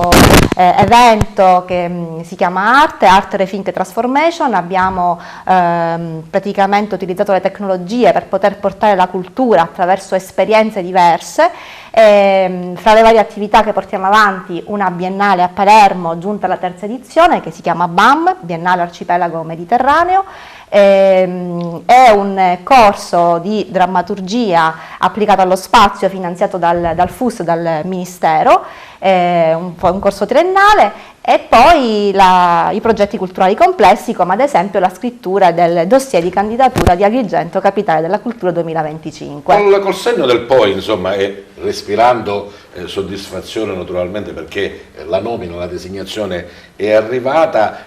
evento che si chiama Art Rethink Transformation, abbiamo praticamente utilizzato le tecnologie per poter portare la cultura attraverso esperienze diverse. Fra le varie attività che portiamo avanti, una biennale a Palermo giunta alla terza edizione che si chiama BAM, Biennale Arcipelago Mediterraneo, è un corso di drammaturgia applicato allo spazio finanziato dal FUS, dal Ministero, un corso triennale, e poi i progetti culturali complessi, come ad esempio la scrittura del dossier di candidatura di Agrigento Capitale della Cultura 2025. Col senno del poi, insomma, e respirando soddisfazione naturalmente perché la nomina, la designazione è arrivata,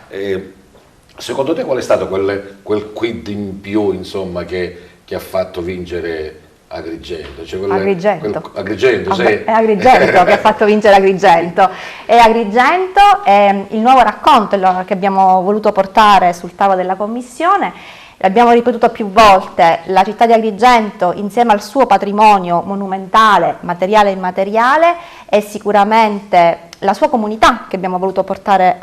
secondo te qual è stato quel quid in più, insomma, che ha fatto vincere Agrigento? Cioè Agrigento, sì. È Agrigento che ha fatto vincere Agrigento. E Agrigento è il nuovo racconto che abbiamo voluto portare sul tavolo della Commissione. L'abbiamo ripetuto più volte, la città di Agrigento insieme al suo patrimonio monumentale, materiale e immateriale, è sicuramente la sua comunità che abbiamo voluto portare,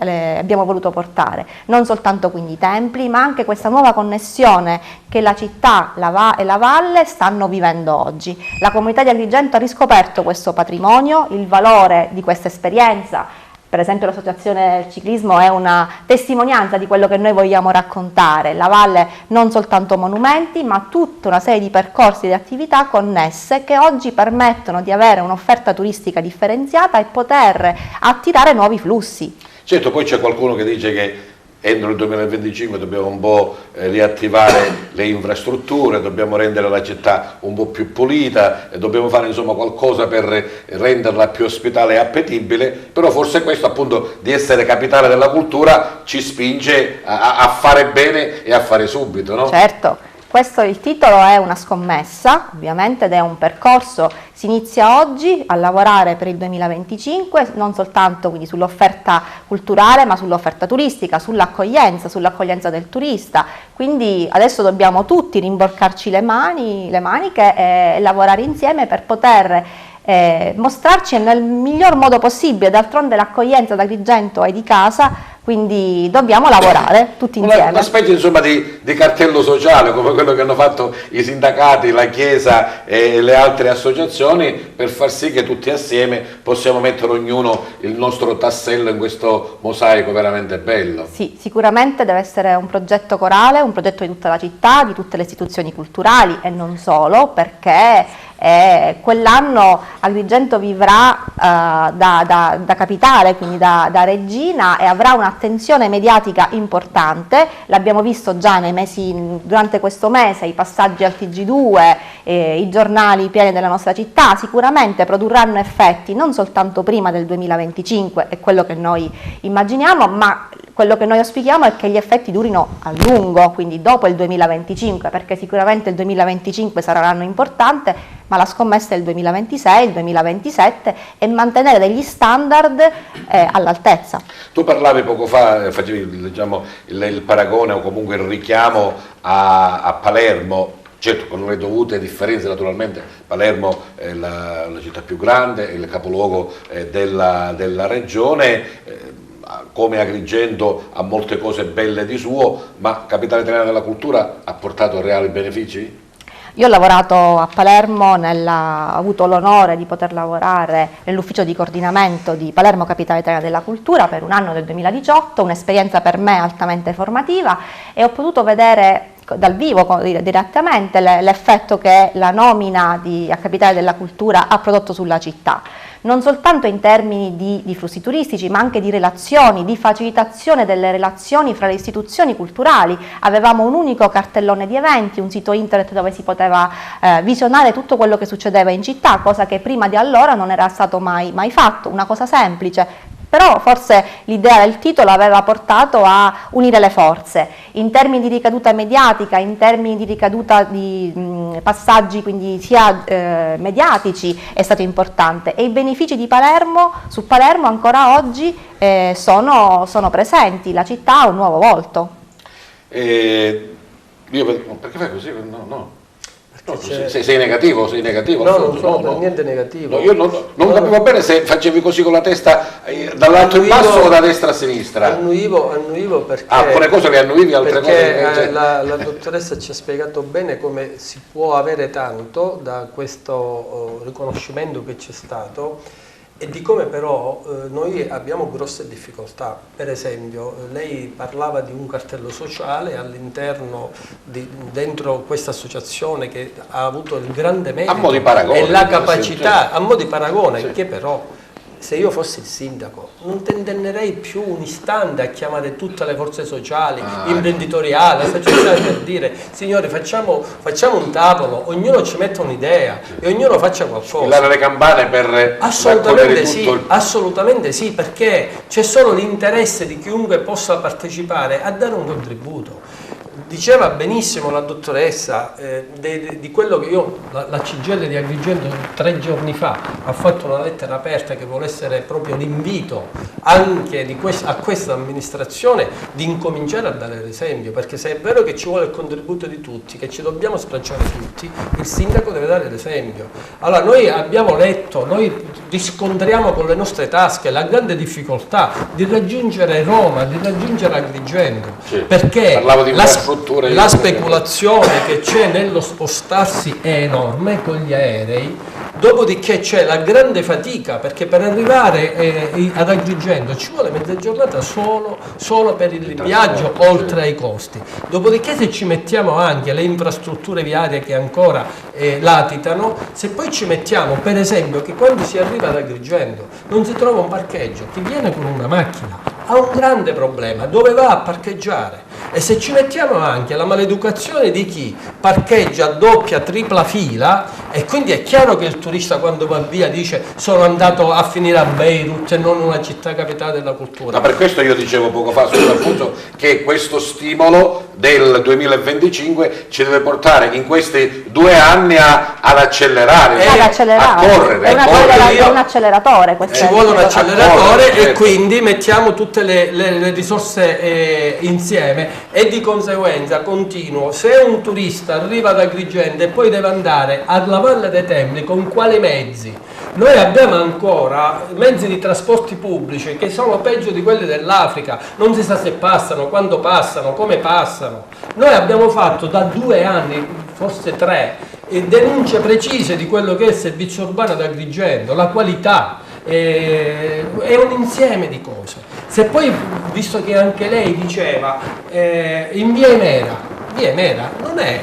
non soltanto quindi i templi, ma anche questa nuova connessione che la città e la valle stanno vivendo oggi. La comunità di Agrigento ha riscoperto questo patrimonio, il valore di questa esperienza. Per esempio l'associazione del ciclismo è una testimonianza di quello che noi vogliamo raccontare. La valle non soltanto monumenti, ma tutta una serie di percorsi e di attività connesse che oggi permettono di avere un'offerta turistica differenziata e poter attirare nuovi flussi. Certo, poi c'è qualcuno che dice che entro il 2025 dobbiamo un po' riattivare le infrastrutture, dobbiamo rendere la città un po' più pulita, dobbiamo fare insomma qualcosa per renderla più ospitale e appetibile, però forse questo appunto di essere capitale della cultura ci spinge a fare bene e a fare subito, no? Certo. Questo, il titolo è una scommessa, ovviamente, ed è un percorso, si inizia oggi a lavorare per il 2025, non soltanto quindi sull'offerta culturale, ma sull'offerta turistica, sull'accoglienza del turista, quindi adesso dobbiamo tutti rimborcarci le maniche e lavorare insieme per poter mostrarci nel miglior modo possibile. D'altronde l'accoglienza ad Agrigento è di casa, quindi dobbiamo lavorare tutti insieme. Una specie insomma di cartello sociale come quello che hanno fatto i sindacati, la Chiesa e le altre associazioni, per far sì che tutti assieme possiamo mettere ognuno il nostro tassello in questo mosaico veramente bello. Sì, sicuramente deve essere un progetto corale, un progetto di tutta la città, di tutte le istituzioni culturali e non solo, perché quell'anno Agrigento vivrà da capitale, quindi da regina, e avrà un'attenzione mediatica importante. L'abbiamo visto già durante questo mese, i passaggi al TG2, i giornali pieni della nostra città sicuramente produrranno effetti non soltanto prima del 2025, è quello che noi immaginiamo, ma quello che noi auspichiamo è che gli effetti durino a lungo, quindi dopo il 2025, perché sicuramente il 2025 sarà un anno importante, ma la scommessa è il 2026, il 2027 e mantenere degli standard all'altezza. Tu parlavi poco fa, facevi diciamo, il paragone o comunque il richiamo a Palermo. Certo, con le dovute differenze naturalmente, Palermo è la città più grande, è il capoluogo della regione, come Agrigento ha molte cose belle di suo, ma Capitale Italiana della Cultura ha portato reali benefici? Io ho lavorato a Palermo, ho avuto l'onore di poter lavorare nell'ufficio di coordinamento di Palermo Capitale Italiana della Cultura per un anno del 2018, un'esperienza per me altamente formativa, e ho potuto vedere dal vivo direttamente l'effetto che la nomina a Capitale della Cultura ha prodotto sulla città, non soltanto in termini di flussi turistici, ma anche di relazioni, di facilitazione delle relazioni fra le istituzioni culturali. Avevamo un unico cartellone di eventi, un sito internet dove si poteva visionare tutto quello che succedeva in città, cosa che prima di allora non era stato mai fatto, una cosa semplice. Però forse l'idea del titolo aveva portato a unire le forze, in termini di ricaduta mediatica, in termini di ricaduta di passaggi quindi sia mediatici è stato importante, e i benefici di Palermo, su Palermo ancora oggi sono presenti, la città ha un nuovo volto. Perché fai così? No. No, sei negativo? Sei negativo? No, non sono per niente negativo. No, io non capivo bene se facevi così con la testa dall'alto in basso o da destra a sinistra. Annuivo perché... alcune cose le annuivi, altre cose... la dottoressa ci ha spiegato bene come si può avere tanto da questo riconoscimento che c'è stato, e di come però noi abbiamo grosse difficoltà. Per esempio, lei parlava di un cartello sociale all'interno, dentro questa associazione che ha avuto il grande merito a mo' di paragone, e la capacità, a mo' di paragone, sì. Che però, se io fossi il sindaco, non tenderei più un istante a chiamare tutte le forze sociali, imprenditoriali, associazioni, per dire: signori, facciamo un tavolo, ognuno ci metta un'idea e ognuno faccia qualcosa. Squillare le campane per assolutamente sì, assolutamente sì, perché c'è solo l'interesse di chiunque possa partecipare a dare un contributo. Diceva benissimo la dottoressa di quello che la CGIL di Agrigento 3 giorni fa ha fatto una lettera aperta che vuole essere proprio l'invito anche a questa amministrazione di incominciare a dare l'esempio, perché se è vero che ci vuole il contributo di tutti, che ci dobbiamo sbracciare tutti, il sindaco deve dare l'esempio. Allora noi abbiamo letto, noi riscontriamo con le nostre tasche la grande difficoltà di raggiungere Roma, di raggiungere Agrigento, perché la speculazione che c'è nello spostarsi è enorme con gli aerei, dopodiché c'è la grande fatica, perché per arrivare ad Agrigento ci vuole mezza giornata solo per il viaggio, oltre ai costi. Dopodiché se ci mettiamo anche le infrastrutture viarie che ancora latitano, se poi ci mettiamo per esempio che quando si arriva ad Agrigento non si trova un parcheggio, chi viene con una macchina ha un grande problema, dove va a parcheggiare? E se ci mettiamo anche la maleducazione di chi parcheggia a doppia, tripla fila, e quindi è chiaro che il turista quando va via dice sono andato a finire a Beirut e non una città capitale della cultura. Ma per questo io dicevo poco fa appunto che questo stimolo del 2025 ci deve portare in questi 2 anni ad accelerare, a correre. È un acceleratore. Ci vuole un acceleratore e quindi mettiamo tutte le risorse insieme e di conseguenza continuo. Se un turista arriva ad Agrigento e poi deve andare alla Valle dei Templi, con quali mezzi? Noi abbiamo ancora mezzi di trasporti pubblici che sono peggio di quelli dell'Africa, non si sa se passano, quando passano, come passano. Noi abbiamo fatto da 2 anni, forse 3, denunce precise di quello che è il servizio urbano ad Agrigento, la qualità, è un insieme di cose. Se poi, visto che anche lei diceva, in Via Emera non è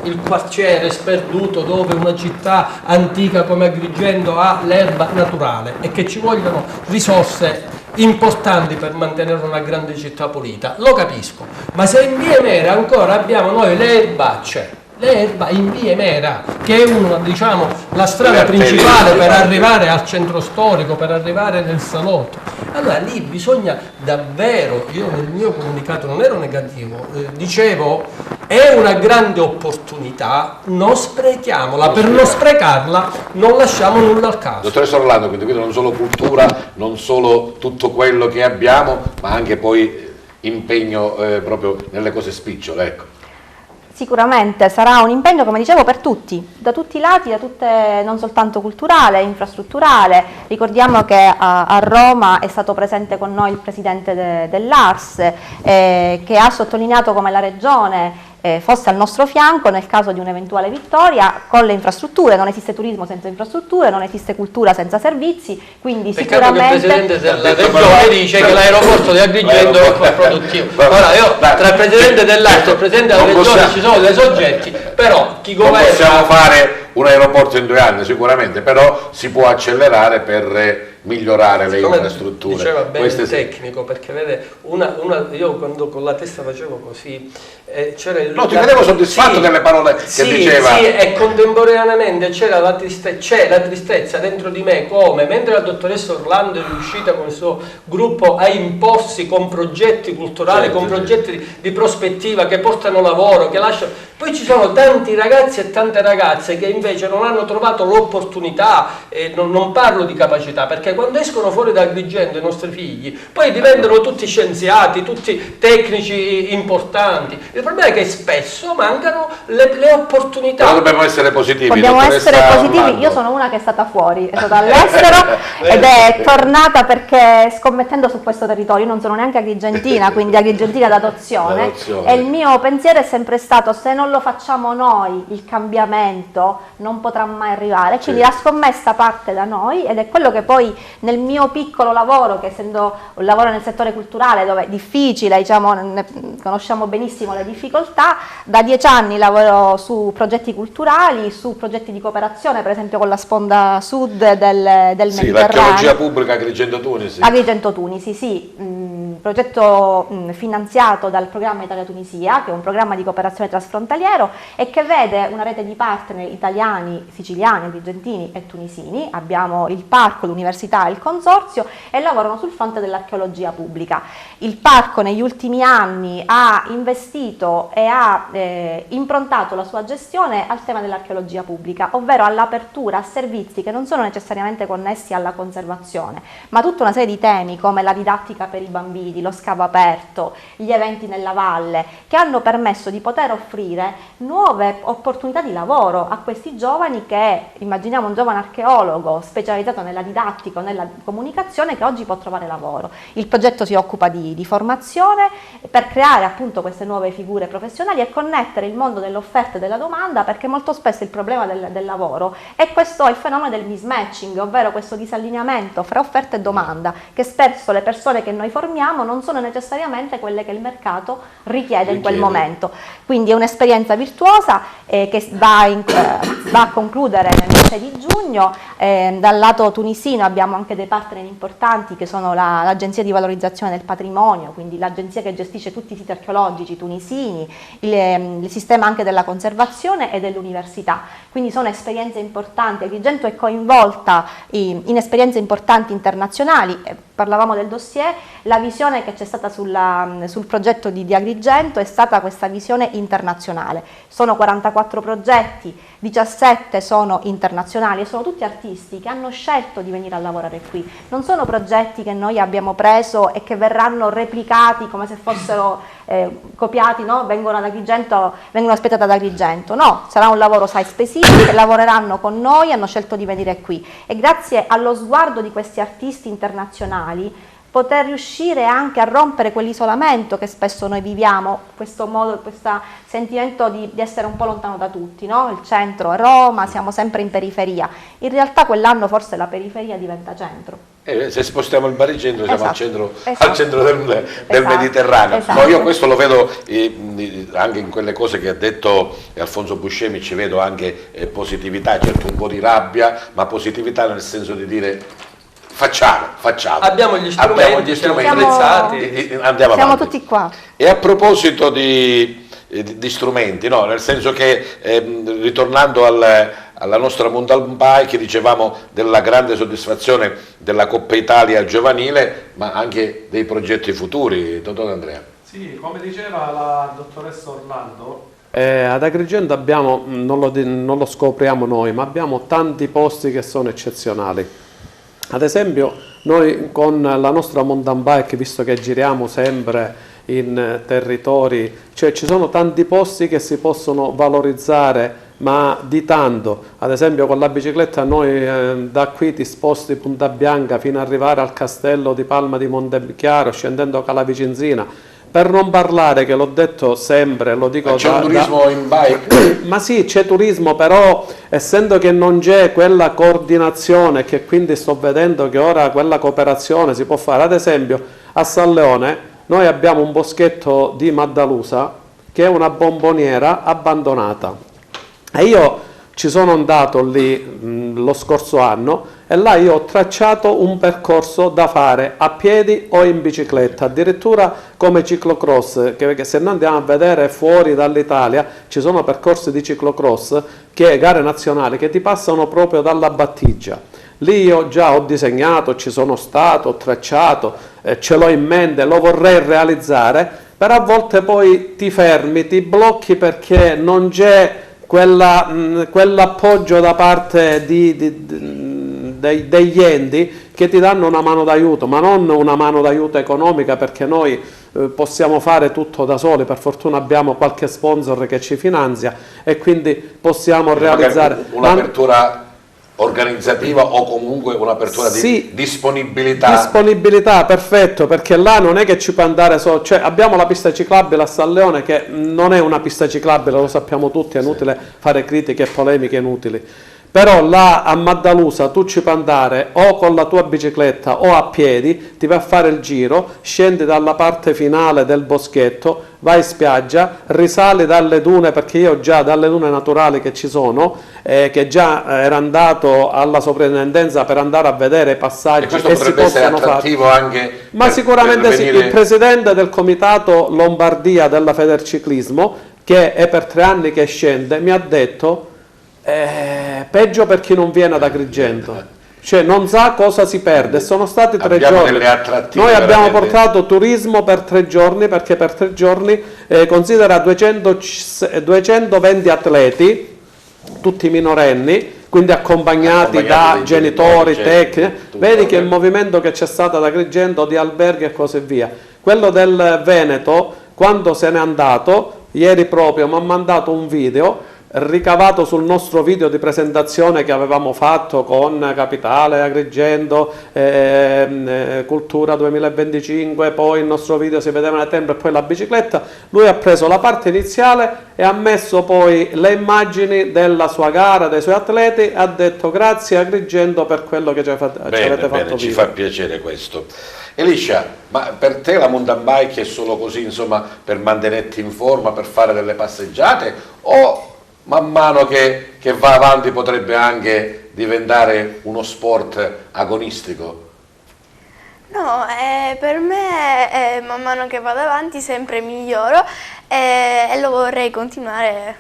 il quartiere sperduto dove una città antica come Agrigento ha l'erba naturale e che ci vogliono risorse importanti per mantenere una grande città pulita, lo capisco, ma se in Via Emera ancora abbiamo noi le erbacce, l'erba in Via Emera, che è diciamo, la strada principale per arrivare al centro storico, per arrivare nel salotto, allora lì bisogna davvero, io nel mio comunicato non ero negativo, dicevo è una grande opportunità, non sprechiamola, per non sprecarla non lasciamo nulla al caso. Dottoressa Orlando, quindi non solo cultura, non solo tutto quello che abbiamo, ma anche poi impegno proprio nelle cose spicciole, ecco. Sicuramente sarà un impegno, come dicevo, per tutti, da tutti i lati, non soltanto culturale, infrastrutturale. Ricordiamo che a Roma è stato presente con noi il presidente dell'ARS, che ha sottolineato come la Regione fosse al nostro fianco nel caso di un'eventuale vittoria con le infrastrutture. Non esiste turismo senza infrastrutture, non esiste cultura senza servizi, quindi peccato sicuramente... che il Presidente della Regione dice che l'aeroporto di Agrigento è produttivo. Ora io, tra il Presidente dell'Arte e il Presidente della Regione ci sono dei soggetti, però chi governa... Non possiamo fare un aeroporto in 2 anni sicuramente, però si può accelerare per migliorare le infrastrutture. Diceva bene il tecnico, perché vede, io quando con la testa facevo così, c'era il... No, ti vedevo soddisfatto delle parole che diceva. Sì, e contemporaneamente c'era la tristezza dentro di me, come mentre la dottoressa Orlando è riuscita con il suo gruppo a imporsi con progetti culturali, con progetti di prospettiva che portano lavoro, che lasciano... Poi ci sono tanti ragazzi e tante ragazze che invece non hanno trovato l'opportunità, non parlo di capacità, perché quando escono fuori da Agrigento i nostri figli, poi diventano tutti scienziati, tutti tecnici importanti. Il problema è che spesso mancano le opportunità. Però dobbiamo essere positivi. Dobbiamo essere positivi. Io sono una che è stata fuori, è stata all'estero ed è tornata perché scommettendo su questo territorio, io non sono neanche agrigentina, quindi agrigentina d'adozione, e il mio pensiero è sempre stato: se non lo facciamo noi il cambiamento non potrà mai arrivare, quindi la scommessa parte da noi, ed è quello che poi nel mio piccolo lavoro, che essendo un lavoro nel settore culturale dove è difficile, diciamo, conosciamo benissimo le difficoltà, da 10 anni lavoro su progetti culturali, su progetti di cooperazione, per esempio con la sponda sud del Mediterraneo. L'archeologia pubblica Agrigento-Tunisi. Agrigento-Tunisi, sì. progetto finanziato dal programma Italia-Tunisia, che è un programma di cooperazione trasfrontaliero e che vede una rete di partner italiani, siciliani, agrigentini e tunisini. Abbiamo il parco, l'università e il consorzio, e lavorano sul fronte dell'archeologia pubblica. Il parco negli ultimi anni ha investito e ha improntato la sua gestione al tema dell'archeologia pubblica, ovvero all'apertura a servizi che non sono necessariamente connessi alla conservazione, ma tutta una serie di temi come la didattica per i bambini, lo scavo aperto, gli eventi nella valle, che hanno permesso di poter offrire nuove opportunità di lavoro a questi giovani che, immaginiamo un giovane archeologo specializzato nella didattica o nella comunicazione, che oggi può trovare lavoro. Il progetto si occupa di formazione per creare appunto queste nuove figure professionali e connettere il mondo dell'offerta e della domanda, perché molto spesso il problema del lavoro è questo, il fenomeno del mismatching, ovvero questo disallineamento fra offerta e domanda, che spesso le persone che noi formiamo non sono necessariamente quelle che il mercato richiede in quel momento. Quindi è un'esperienza virtuosa che va a concludere nel mese di giugno. Dal lato tunisino abbiamo anche dei partner importanti che sono l'Agenzia di Valorizzazione del Patrimonio, quindi l'agenzia che gestisce tutti i siti archeologici tunisini, il sistema anche della conservazione e dell'università. Quindi sono esperienze importanti. Agrigento è coinvolta in esperienze importanti internazionali. Parlavamo del dossier, la visione che c'è stata sul progetto di Agrigento è stata questa visione internazionale. Sono 44 progetti, 17 sono internazionali e sono tutti artisti che hanno scelto di venire a lavorare qui. Non sono progetti che noi abbiamo preso e che verranno replicati come se fossero copiati, no? Vengono aspettati ad Agrigento. No, sarà un lavoro site specifico, che lavoreranno con noi, hanno scelto di venire qui, e grazie allo sguardo di questi artisti internazionali poter riuscire anche a rompere quell'isolamento che spesso noi viviamo, questo sentimento di essere un po' lontano da tutti, no? Il centro è Roma, siamo sempre in periferia. In realtà quell'anno forse la periferia diventa centro. Se spostiamo il baricentro siamo al centro del Esatto. Mediterraneo. Esatto. No, io questo lo vedo anche in quelle cose che ha detto Alfonso Buscemi, ci vedo anche positività, certo un po' di rabbia, ma positività nel senso di dire facciamo. Abbiamo gli strumenti, siamo attrezzati. Andiamo Siamo avanti. tutti qua. E a proposito di strumenti, no? Nel senso che ritornando alla nostra mountain bike, dicevamo della grande soddisfazione della Coppa Italia giovanile, ma anche dei progetti futuri, dottor Andrea. Sì, come diceva la dottoressa Orlando, ad Agrigento abbiamo, non lo scopriamo noi, ma abbiamo tanti posti che sono eccezionali. Ad esempio noi con la nostra mountain bike, visto che giriamo sempre in territori, cioè ci sono tanti posti che si possono valorizzare, ma di tanto. Ad esempio con la bicicletta noi da qui ti sposti Punta Bianca fino ad arrivare al castello di Palma di Montechiaro, scendendo Calavicinzina. Per non parlare, che l'ho detto sempre, lo dico c'è un turismo in bike? Ma sì, c'è turismo, però essendo che non c'è quella coordinazione, che quindi sto vedendo che ora quella cooperazione si può fare. Ad esempio a San Leone noi abbiamo un boschetto di Maddalusa che è una bomboniera abbandonata, e io ci sono andato lì lo scorso anno e là io ho tracciato un percorso da fare a piedi o in bicicletta, addirittura come ciclocross, perché se noi andiamo a vedere fuori dall'Italia ci sono percorsi di ciclocross, che gare nazionali, che ti passano proprio dalla battigia. Lì io già ho disegnato, ci sono stato, ho tracciato, ce l'ho in mente, lo vorrei realizzare, però a volte poi ti fermi, ti blocchi perché non c'è quell'appoggio da parte degli enti che ti danno una mano d'aiuto, ma non una mano d'aiuto economica, perché noi possiamo fare tutto da soli. Per fortuna abbiamo qualche sponsor che ci finanzia e quindi possiamo realizzare un'apertura organizzativa o comunque un'apertura di disponibilità. Disponibilità, perfetto, perché là non è che ci può andare solo, cioè abbiamo la pista ciclabile a San Leone, che non è una pista ciclabile, lo sappiamo tutti, è inutile fare critiche e polemiche inutili, Però là a Maddaluse tu ci puoi andare o con la tua bicicletta o a piedi, ti vai a fare il giro, scendi dalla parte finale del boschetto, vai in spiaggia, risali dalle dune, perché io già dalle dune naturali che ci sono, che già era andato alla soprintendenza per andare a vedere i passaggi questo che si potrebbe essere possono attrattivo fare. anche Ma sicuramente per sì, venire... il presidente del comitato Lombardia della Federciclismo, che è per 3 anni che scende, mi ha detto peggio per chi non viene ad Agrigento, cioè non sa cosa si perde. Sono stati 3 giorni, noi abbiamo portato turismo per 3 giorni, perché per 3 giorni considera 220 atleti, tutti minorenni, quindi accompagnati da genitori, tecnici. Vedi che il movimento che c'è stato ad Agrigento di alberghi e così via. Quello del Veneto, quando se n'è andato, ieri proprio mi ha mandato un video ricavato sul nostro video di presentazione che avevamo fatto con Capitale, Agrigento, Cultura 2025, poi il nostro video si vedeva nel tempo e poi la bicicletta. Lui ha preso la parte iniziale e ha messo poi le immagini della sua gara, dei suoi atleti, e ha detto grazie Agrigento per quello che ci avete fatto. Ci fa piacere questo. Elisha, ma per te la mountain bike è solo così, insomma, per mantenerti in forma, per fare delle passeggiate, o man mano che va avanti potrebbe anche diventare uno sport agonistico? No, per me man mano che vado avanti sempre miglioro e lo vorrei continuare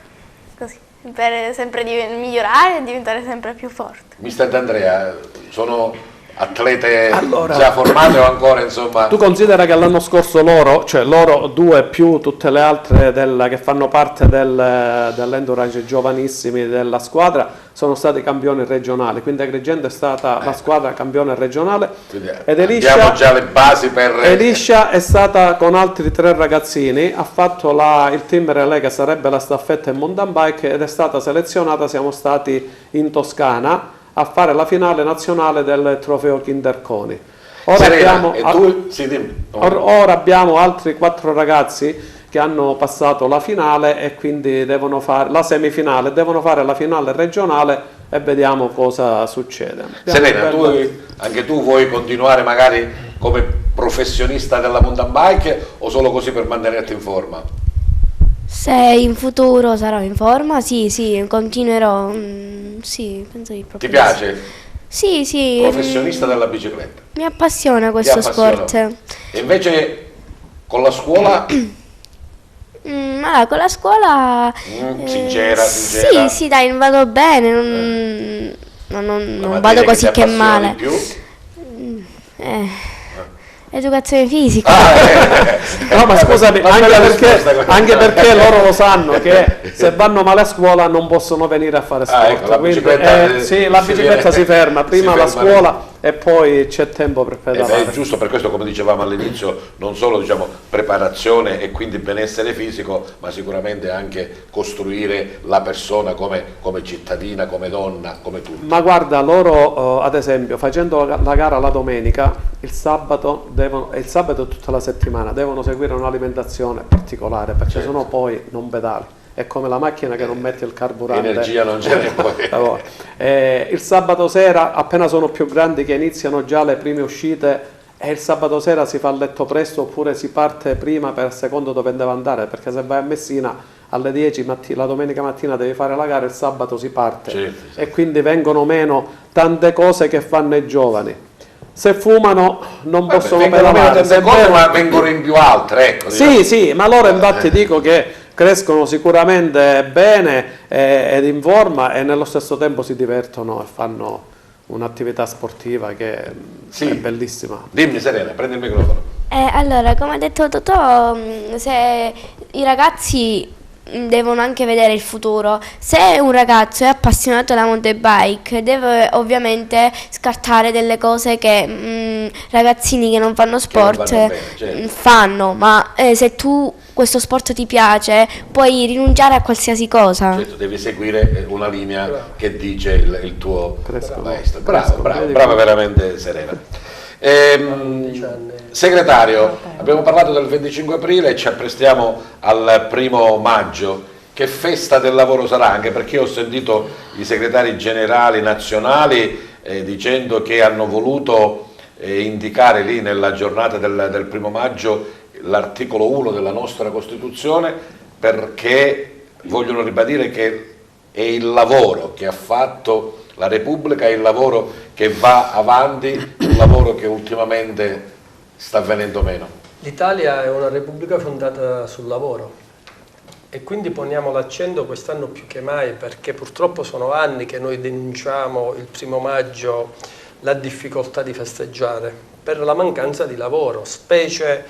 così, per sempre migliorare e diventare sempre più forte. Mister D'Andrea, sono atlete già formate o ancora, insomma? Tu considera che l'anno scorso loro, cioè loro due più tutte le altre che fanno parte dell'endurance giovanissimi della squadra, sono stati campioni regionali, quindi Agrigento è stata la squadra campione regionale. Ed Elisha, abbiamo già le basi per... Elisha è stata con altri 3 ragazzini, ha fatto il team relay che sarebbe la staffetta in mountain bike ed è stata selezionata, siamo stati in Toscana a fare la finale nazionale del trofeo Kinderconi. Ora abbiamo altri 4 ragazzi che hanno passato la finale e quindi devono fare la semifinale, devono fare la finale regionale e vediamo cosa succede. Serena, anche tu vuoi continuare magari come professionista della mountain bike o solo così per mantenerti in forma? Se in futuro sarò in forma, sì, continuerò. Sì, penso di proprio. Ti piace? Sì. Professionista della bicicletta. Mi appassiona questo sport. E invece con la scuola? Allora, con la scuola... Sincera. Sì, dai, vado bene, non vado così che male. Di più? Educazione fisica. No, ma scusami, anche perché loro lo sanno che se vanno male a scuola non possono venire a fare sport. Ecco, la bicicletta, si ferma, prima la scuola e poi c'è tempo per pedalare. È giusto, per questo, come dicevamo all'inizio, non solo preparazione e quindi benessere fisico, ma sicuramente anche costruire la persona come cittadina, come donna, come tutto. Ma guarda, loro ad esempio facendo la gara la domenica, il sabato e tutta la settimana devono seguire un'alimentazione particolare, perché sennò poi non pedali. È come la macchina che non mette il carburante. Energia non ce n'è poi. Il sabato sera, appena sono più grandi che iniziano già le prime uscite, e il sabato sera si fa a letto presto oppure si parte prima per secondo dove deve andare, perché se vai a Messina alle 10 la domenica mattina devi fare la gara, il sabato si parte. Certo. E quindi vengono meno tante cose che fanno i giovani. Se fumano non possono pedalare, ma vengono in più altre, ecco. Sì, ma loro infatti dico che crescono sicuramente bene ed in forma e nello stesso tempo si divertono e fanno un'attività sportiva che è bellissima. Dimmi Serena, prendi il microfono. Allora, come ha detto Totò, se i ragazzi devono anche vedere il futuro. Se un ragazzo è appassionato alla mountain bike deve ovviamente scartare delle cose che ragazzini che non fanno sport fanno, ma se tu questo sport ti piace puoi rinunciare a qualsiasi cosa. Certo, devi seguire una linea che dice il tuo maestro. Brava veramente Serena. Segretario, abbiamo parlato del 25 aprile e ci apprestiamo al 1° maggio. Che festa del lavoro sarà, anche perché ho sentito i segretari generali nazionali dicendo che hanno voluto indicare lì nella giornata del 1° maggio l'articolo 1 della nostra Costituzione, perché vogliono ribadire che è il lavoro che ha fatto la Repubblica, è il lavoro che va avanti, un lavoro che ultimamente sta venendo meno. L'Italia è una Repubblica fondata sul lavoro. E quindi poniamo l'accento quest'anno più che mai, perché purtroppo sono anni che noi denunciamo il 1° maggio la difficoltà di festeggiare per la mancanza di lavoro, specie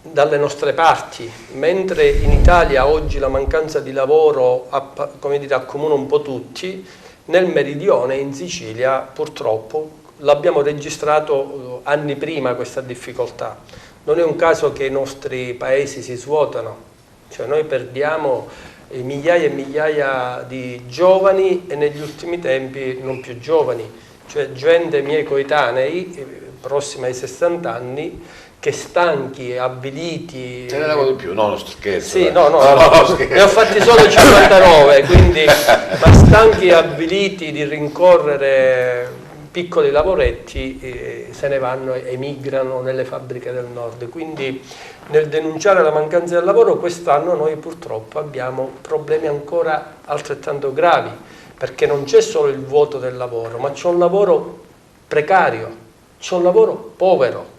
dalle nostre parti, mentre in Italia oggi la mancanza di lavoro accomuna un po' tutti, nel meridione, in Sicilia, purtroppo l'abbiamo registrato anni prima questa difficoltà. Non è un caso che i nostri paesi si svuotano. Cioè noi perdiamo migliaia e migliaia di giovani e negli ultimi tempi non più giovani, cioè gente miei coetanei, prossima ai 60 anni, che stanchi e avviliti... Ce ne davo di più, no, non scherzo. Sì, no, ne ho fatti solo 59, quindi, ma stanchi e avviliti di rincorrere piccoli lavoretti se ne vanno e emigrano nelle fabbriche del nord. Quindi nel denunciare la mancanza del lavoro quest'anno noi purtroppo abbiamo problemi ancora altrettanto gravi, perché non c'è solo il vuoto del lavoro, ma c'è un lavoro precario, c'è un lavoro povero.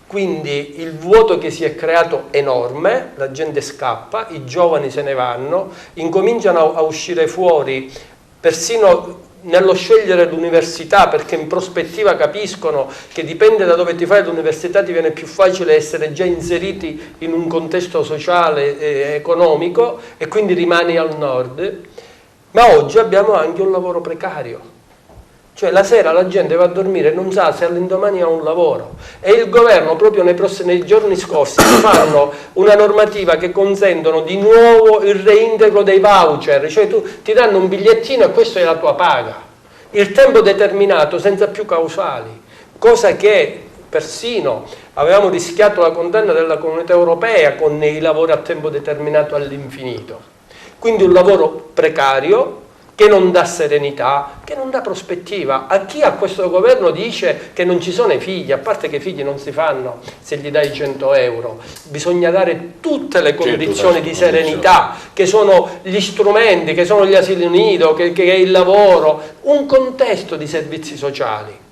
Quindi il vuoto che si è creato è enorme, la gente scappa, i giovani se ne vanno, incominciano a uscire fuori persino nello scegliere l'università, perché in prospettiva capiscono che dipende da dove ti fai l'università, ti viene più facile essere già inseriti in un contesto sociale e economico e quindi rimani al nord. Ma oggi abbiamo anche un lavoro precario, cioè la sera la gente va a dormire e non sa se all'indomani ha un lavoro, e il governo proprio nei giorni scorsi fanno una normativa che consentono di nuovo il reintegro dei voucher, cioè ti danno un bigliettino e questa è la tua paga, il tempo determinato senza più causali, cosa che persino avevamo rischiato la condanna della Comunità Europea con i lavori a tempo determinato all'infinito. Quindi un lavoro precario, che non dà serenità, che non dà prospettiva. A chi a questo governo dice che non ci sono i figli, a parte che i figli non si fanno se gli dai 100 euro, bisogna dare tutte le condizioni di serenità, che sono gli strumenti, che sono gli asili nido, che è il lavoro, un contesto di servizi sociali.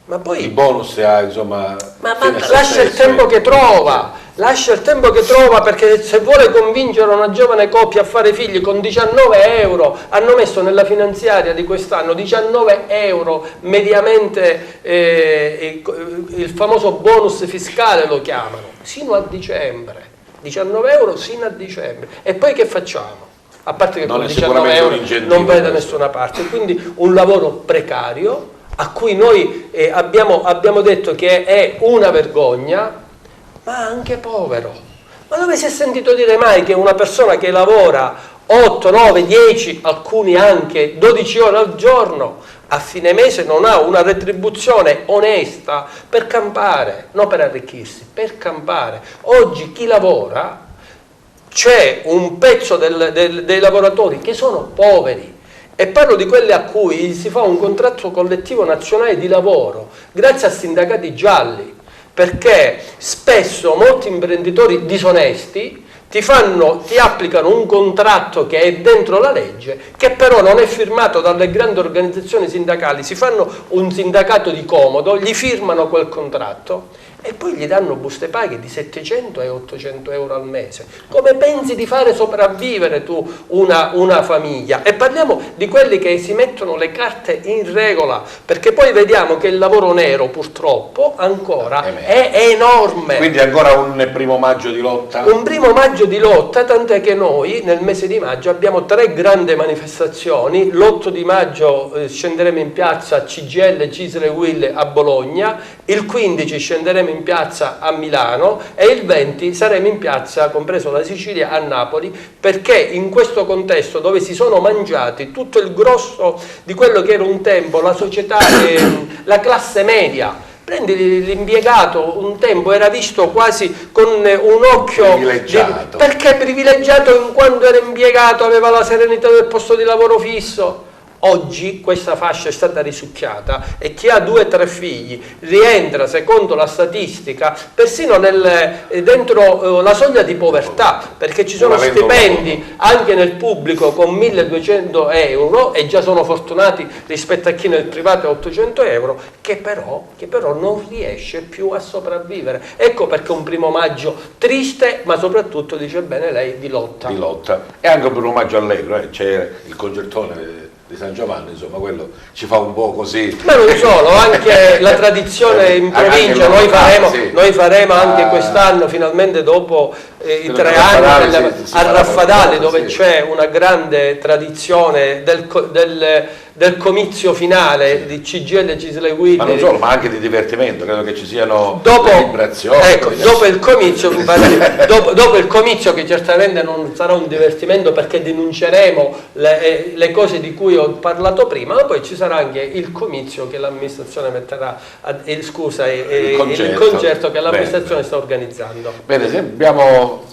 Ma poi il bonus ha, insomma, ma lascia il tempo che trova. Lascia il tempo che trova, perché se vuole convincere una giovane coppia a fare figli con 19 euro, hanno messo nella finanziaria di quest'anno 19 euro mediamente, il famoso bonus fiscale lo chiamano, sino a dicembre, 19 euro sino a dicembre. E poi che facciamo? A parte che con 19 euro non vai da nessuna parte, quindi un lavoro precario a cui noi abbiamo detto che è una vergogna, ma anche povero. Ma dove si è sentito dire mai che una persona che lavora 8, 9, 10, alcuni anche 12 ore al giorno, a fine mese non ha una retribuzione onesta per campare, non per arricchirsi, per campare? Oggi chi lavora, c'è un pezzo dei lavoratori che sono poveri, e parlo di quelli a cui si fa un contratto collettivo nazionale di lavoro grazie a sindacati gialli, perché spesso molti imprenditori disonesti ti applicano un contratto che è dentro la legge, che però non è firmato dalle grandi organizzazioni sindacali, si fanno un sindacato di comodo, gli firmano quel contratto e poi gli danno buste paghe di 700 e 800 euro al mese. Come pensi di fare sopravvivere tu una famiglia? E parliamo di quelli che si mettono le carte in regola, perché poi vediamo che il lavoro nero purtroppo ancora è enorme. Quindi ancora un 1° maggio di lotta? Un 1° maggio di lotta, tant'è che noi nel mese di maggio abbiamo 3 grandi manifestazioni. L'8 di maggio scenderemo in piazza CGIL, CISL e UIL a Bologna, il 15 scenderemo in piazza a Milano e il 20 saremo in piazza, compreso la Sicilia, a Napoli, perché in questo contesto dove si sono mangiati tutto il grosso di quello che era un tempo la società, la classe media, Prendi l'impiegato, un tempo era visto quasi con un occhio privilegiato. Perché privilegiato in quanto era impiegato, aveva la serenità del posto di lavoro fisso. Oggi questa fascia è stata risucchiata e chi ha 2 o 3 figli rientra, secondo la statistica, persino dentro la soglia di povertà, perché ci sono stipendi anche nel pubblico con 1.200 euro e già sono fortunati rispetto a chi nel privato è 800 euro, che però non riesce più a sopravvivere. Ecco perché un 1° maggio triste, ma soprattutto, dice bene lei, di lotta. Di lotta. E anche un 1° maggio allegro, c'è il concertone di San Giovanni, insomma, quello ci fa un po' così. Ma non solo, anche la tradizione in provincia, noi faremo anche quest'anno, finalmente dopo i 3 anni a Raffadali, dove c'è una grande tradizione del comizio finale di CGIL e Cisle Guidi. Ma non solo, ma anche di divertimento, credo che ci siano vibrazioni. Ecco, dopo il comizio, che certamente non sarà un divertimento perché denunceremo le cose di cui ho parlato prima, ma poi ci sarà anche il comizio che l'amministrazione metterà, il concerto che l'amministrazione sta organizzando. Bene, se abbiamo,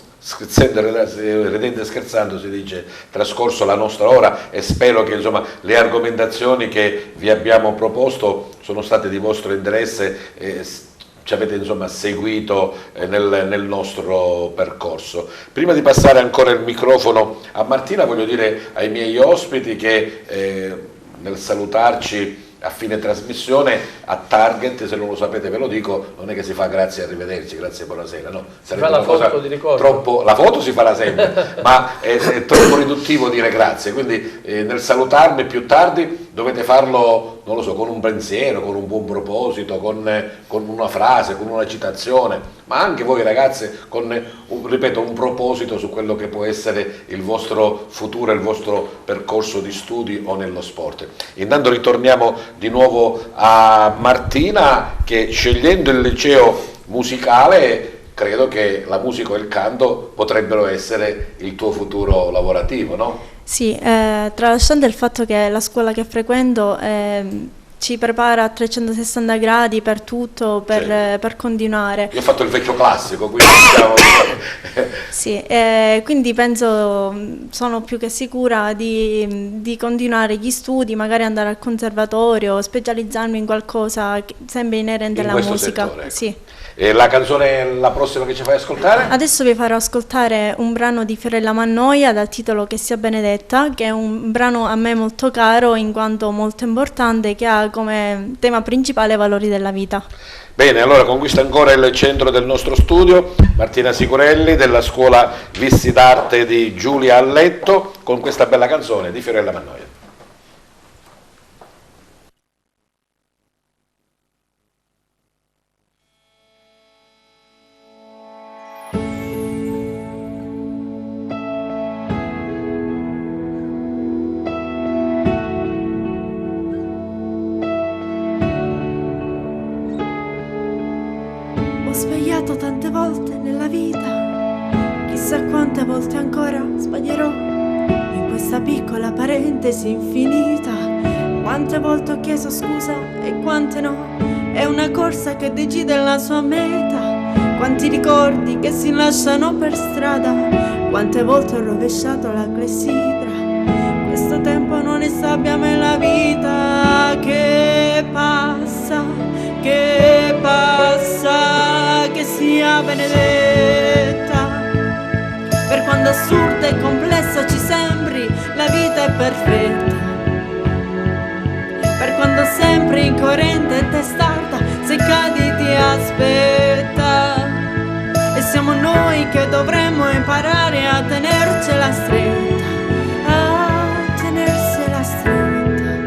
ridendo e scherzando, si dice, trascorso la nostra ora, e spero che insomma le argomentazioni che vi abbiamo proposto sono state di vostro interesse e ci avete insomma seguito nel nostro percorso. Prima di passare ancora il microfono a Martina, voglio dire ai miei ospiti che nel salutarci a fine trasmissione a Target, se non lo sapete ve lo dico, non è che si fa grazie, arrivederci, grazie, buonasera, no, si fa la foto di ricordo. Troppo, la foto si farà sempre, ma è troppo riduttivo dire grazie, quindi nel salutarmi più tardi dovete farlo, non lo so, con un pensiero, con un buon proposito, con una frase, con una citazione, ma anche voi ragazze con, ripeto, un proposito su quello che può essere il vostro futuro, il vostro percorso di studi o nello sport. Intanto ritorniamo di nuovo a Martina, che scegliendo il liceo musicale credo che la musica e il canto potrebbero essere il tuo futuro lavorativo, no? Sì, tralasciando il fatto che la scuola che frequento ci prepara a 360 gradi per tutto, per continuare. Io ho fatto il vecchio classico, quindi diciamo... Sì, quindi penso, sono più che sicura di continuare gli studi, magari andare al conservatorio, specializzarmi in qualcosa sempre inerente alla musica. Settore, ecco. Sì. E la canzone, la prossima che ci fai ascoltare? Adesso vi farò ascoltare un brano di Fiorella Mannoia dal titolo Che sia benedetta, che è un brano a me molto caro in quanto molto importante, che ha come tema principale i valori della vita. Bene, allora con questo ancora il centro del nostro studio, Martina Sicurelli della scuola Visti d'Arte di Giulia Alletto, con questa bella canzone di Fiorella Mannoia. Ho sbagliato tante volte nella vita, chissà quante volte ancora sbaglierò, in questa piccola parentesi infinita. Quante volte ho chiesto scusa e quante no, è una corsa che decide la sua meta. Quanti ricordi che si lasciano per strada, quante volte ho rovesciato la clessidra. Questo tempo non è sabbia ma è la vita che passa, che passa, che sia benedetta. Per quanto assurda e complessa ci sembri, la vita è perfetta. Per quanto sempre incoerente e testarda, se cadi ti aspetta. E siamo noi che dovremmo imparare a tenercela stretta, a tenersela stretta.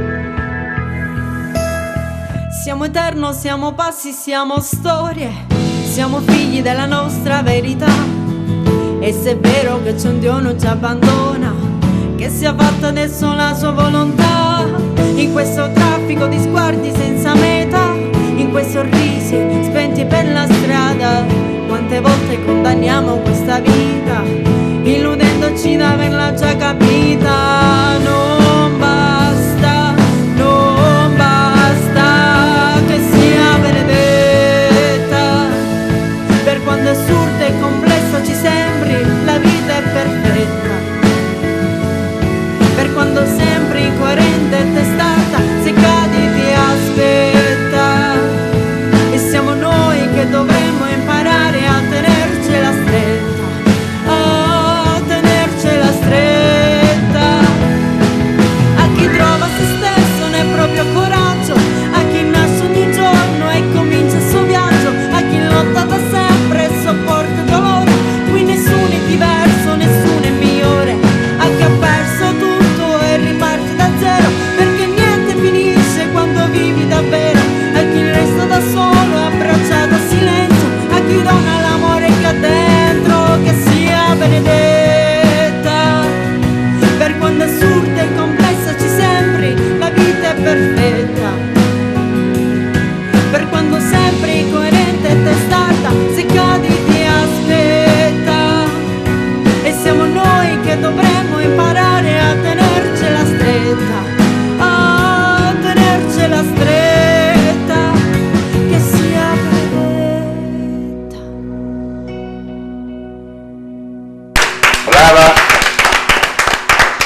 Siamo eterno, siamo passi, siamo storie, siamo figli della nostra verità. E se è vero che c'è un Dio non ci abbandona, che sia fatta adesso la sua volontà. In questo traffico di sguardi senza meta, in quei sorrisi spenti per la strada, quante volte condanniamo questa vita, illudendoci d'averla già capita. Non basta, non basta, che sia benedetta.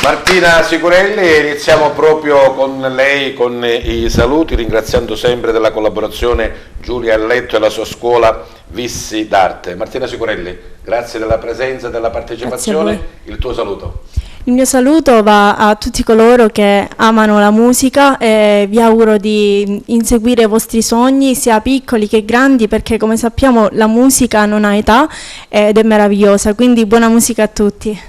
Martina Sicurelli, iniziamo proprio con lei, con i saluti, ringraziando sempre della collaborazione Giulia Alletto e la sua scuola Vissi d'Arte. Martina Sicurelli, grazie della presenza e della partecipazione, il tuo saluto. Il mio saluto va a tutti coloro che amano la musica e vi auguro di inseguire i vostri sogni, sia piccoli che grandi, perché come sappiamo la musica non ha età ed è meravigliosa, quindi buona musica a tutti.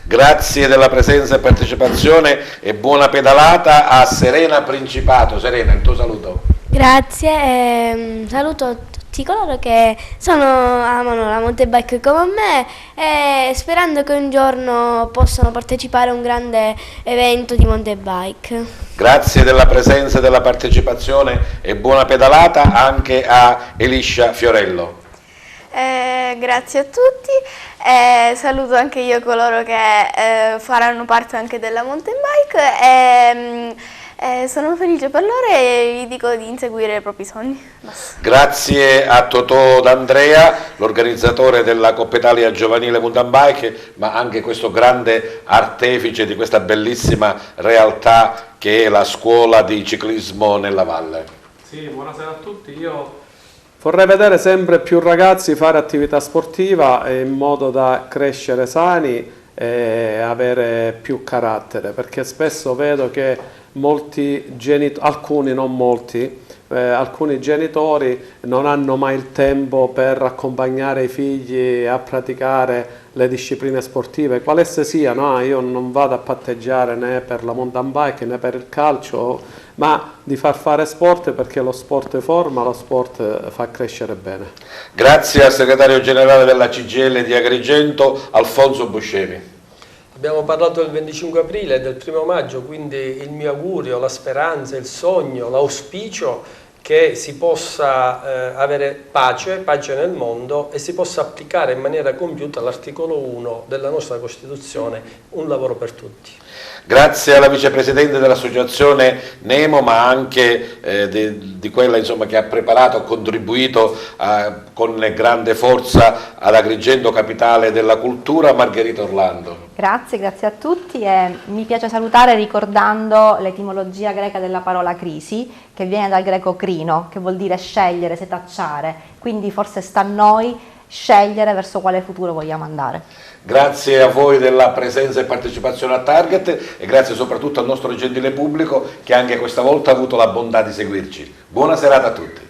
Grazie della presenza e partecipazione e buona pedalata a Serena Principato. Serena, il tuo saluto. Grazie, saluto tutti coloro che amano la mountain bike come me e sperando che un giorno possano partecipare a un grande evento di mountain bike. Grazie della presenza e della partecipazione e buona pedalata anche a Eliscia Fiorello. Grazie a tutti, saluto anche io coloro che faranno parte anche della mountain bike e sono felice per loro e gli dico di inseguire i propri sogni. Grazie a Totò D'Andrea, l'organizzatore della Coppa Italia Giovanile Mountain Bike, ma anche questo grande artefice di questa bellissima realtà che è la scuola di ciclismo nella valle. Sì, buonasera a tutti. Io vorrei vedere sempre più ragazzi fare attività sportiva in modo da crescere sani e avere più carattere, perché spesso vedo che molti genitori, alcuni non molti, alcuni genitori non hanno mai il tempo per accompagnare i figli a praticare le discipline sportive, qualesse siano. Io non vado a patteggiare né per la mountain bike né per il calcio, ma di far fare sport, perché lo sport forma, lo sport fa crescere bene. Grazie al segretario generale della CGIL di Agrigento, Alfonso Buscemi. Abbiamo parlato del 25 aprile e del 1° maggio, quindi il mio augurio, la speranza, il sogno, l'auspicio che si possa avere pace nel mondo e si possa applicare in maniera compiuta l'articolo 1 della nostra Costituzione, un lavoro per tutti. Grazie alla vicepresidente dell'associazione Nemo, ma anche di quella insomma, che ha preparato, ha contribuito con grande forza ad Agrigento, capitale della cultura, Margherita Orlando. Grazie a tutti e mi piace salutare ricordando l'etimologia greca della parola crisi, che viene dal greco crino, che vuol dire scegliere, setacciare, quindi forse sta a noi scegliere verso quale futuro vogliamo andare. Grazie a voi della presenza e partecipazione a Target e grazie soprattutto al nostro gentile pubblico che anche questa volta ha avuto la bontà di seguirci. Buona serata a tutti.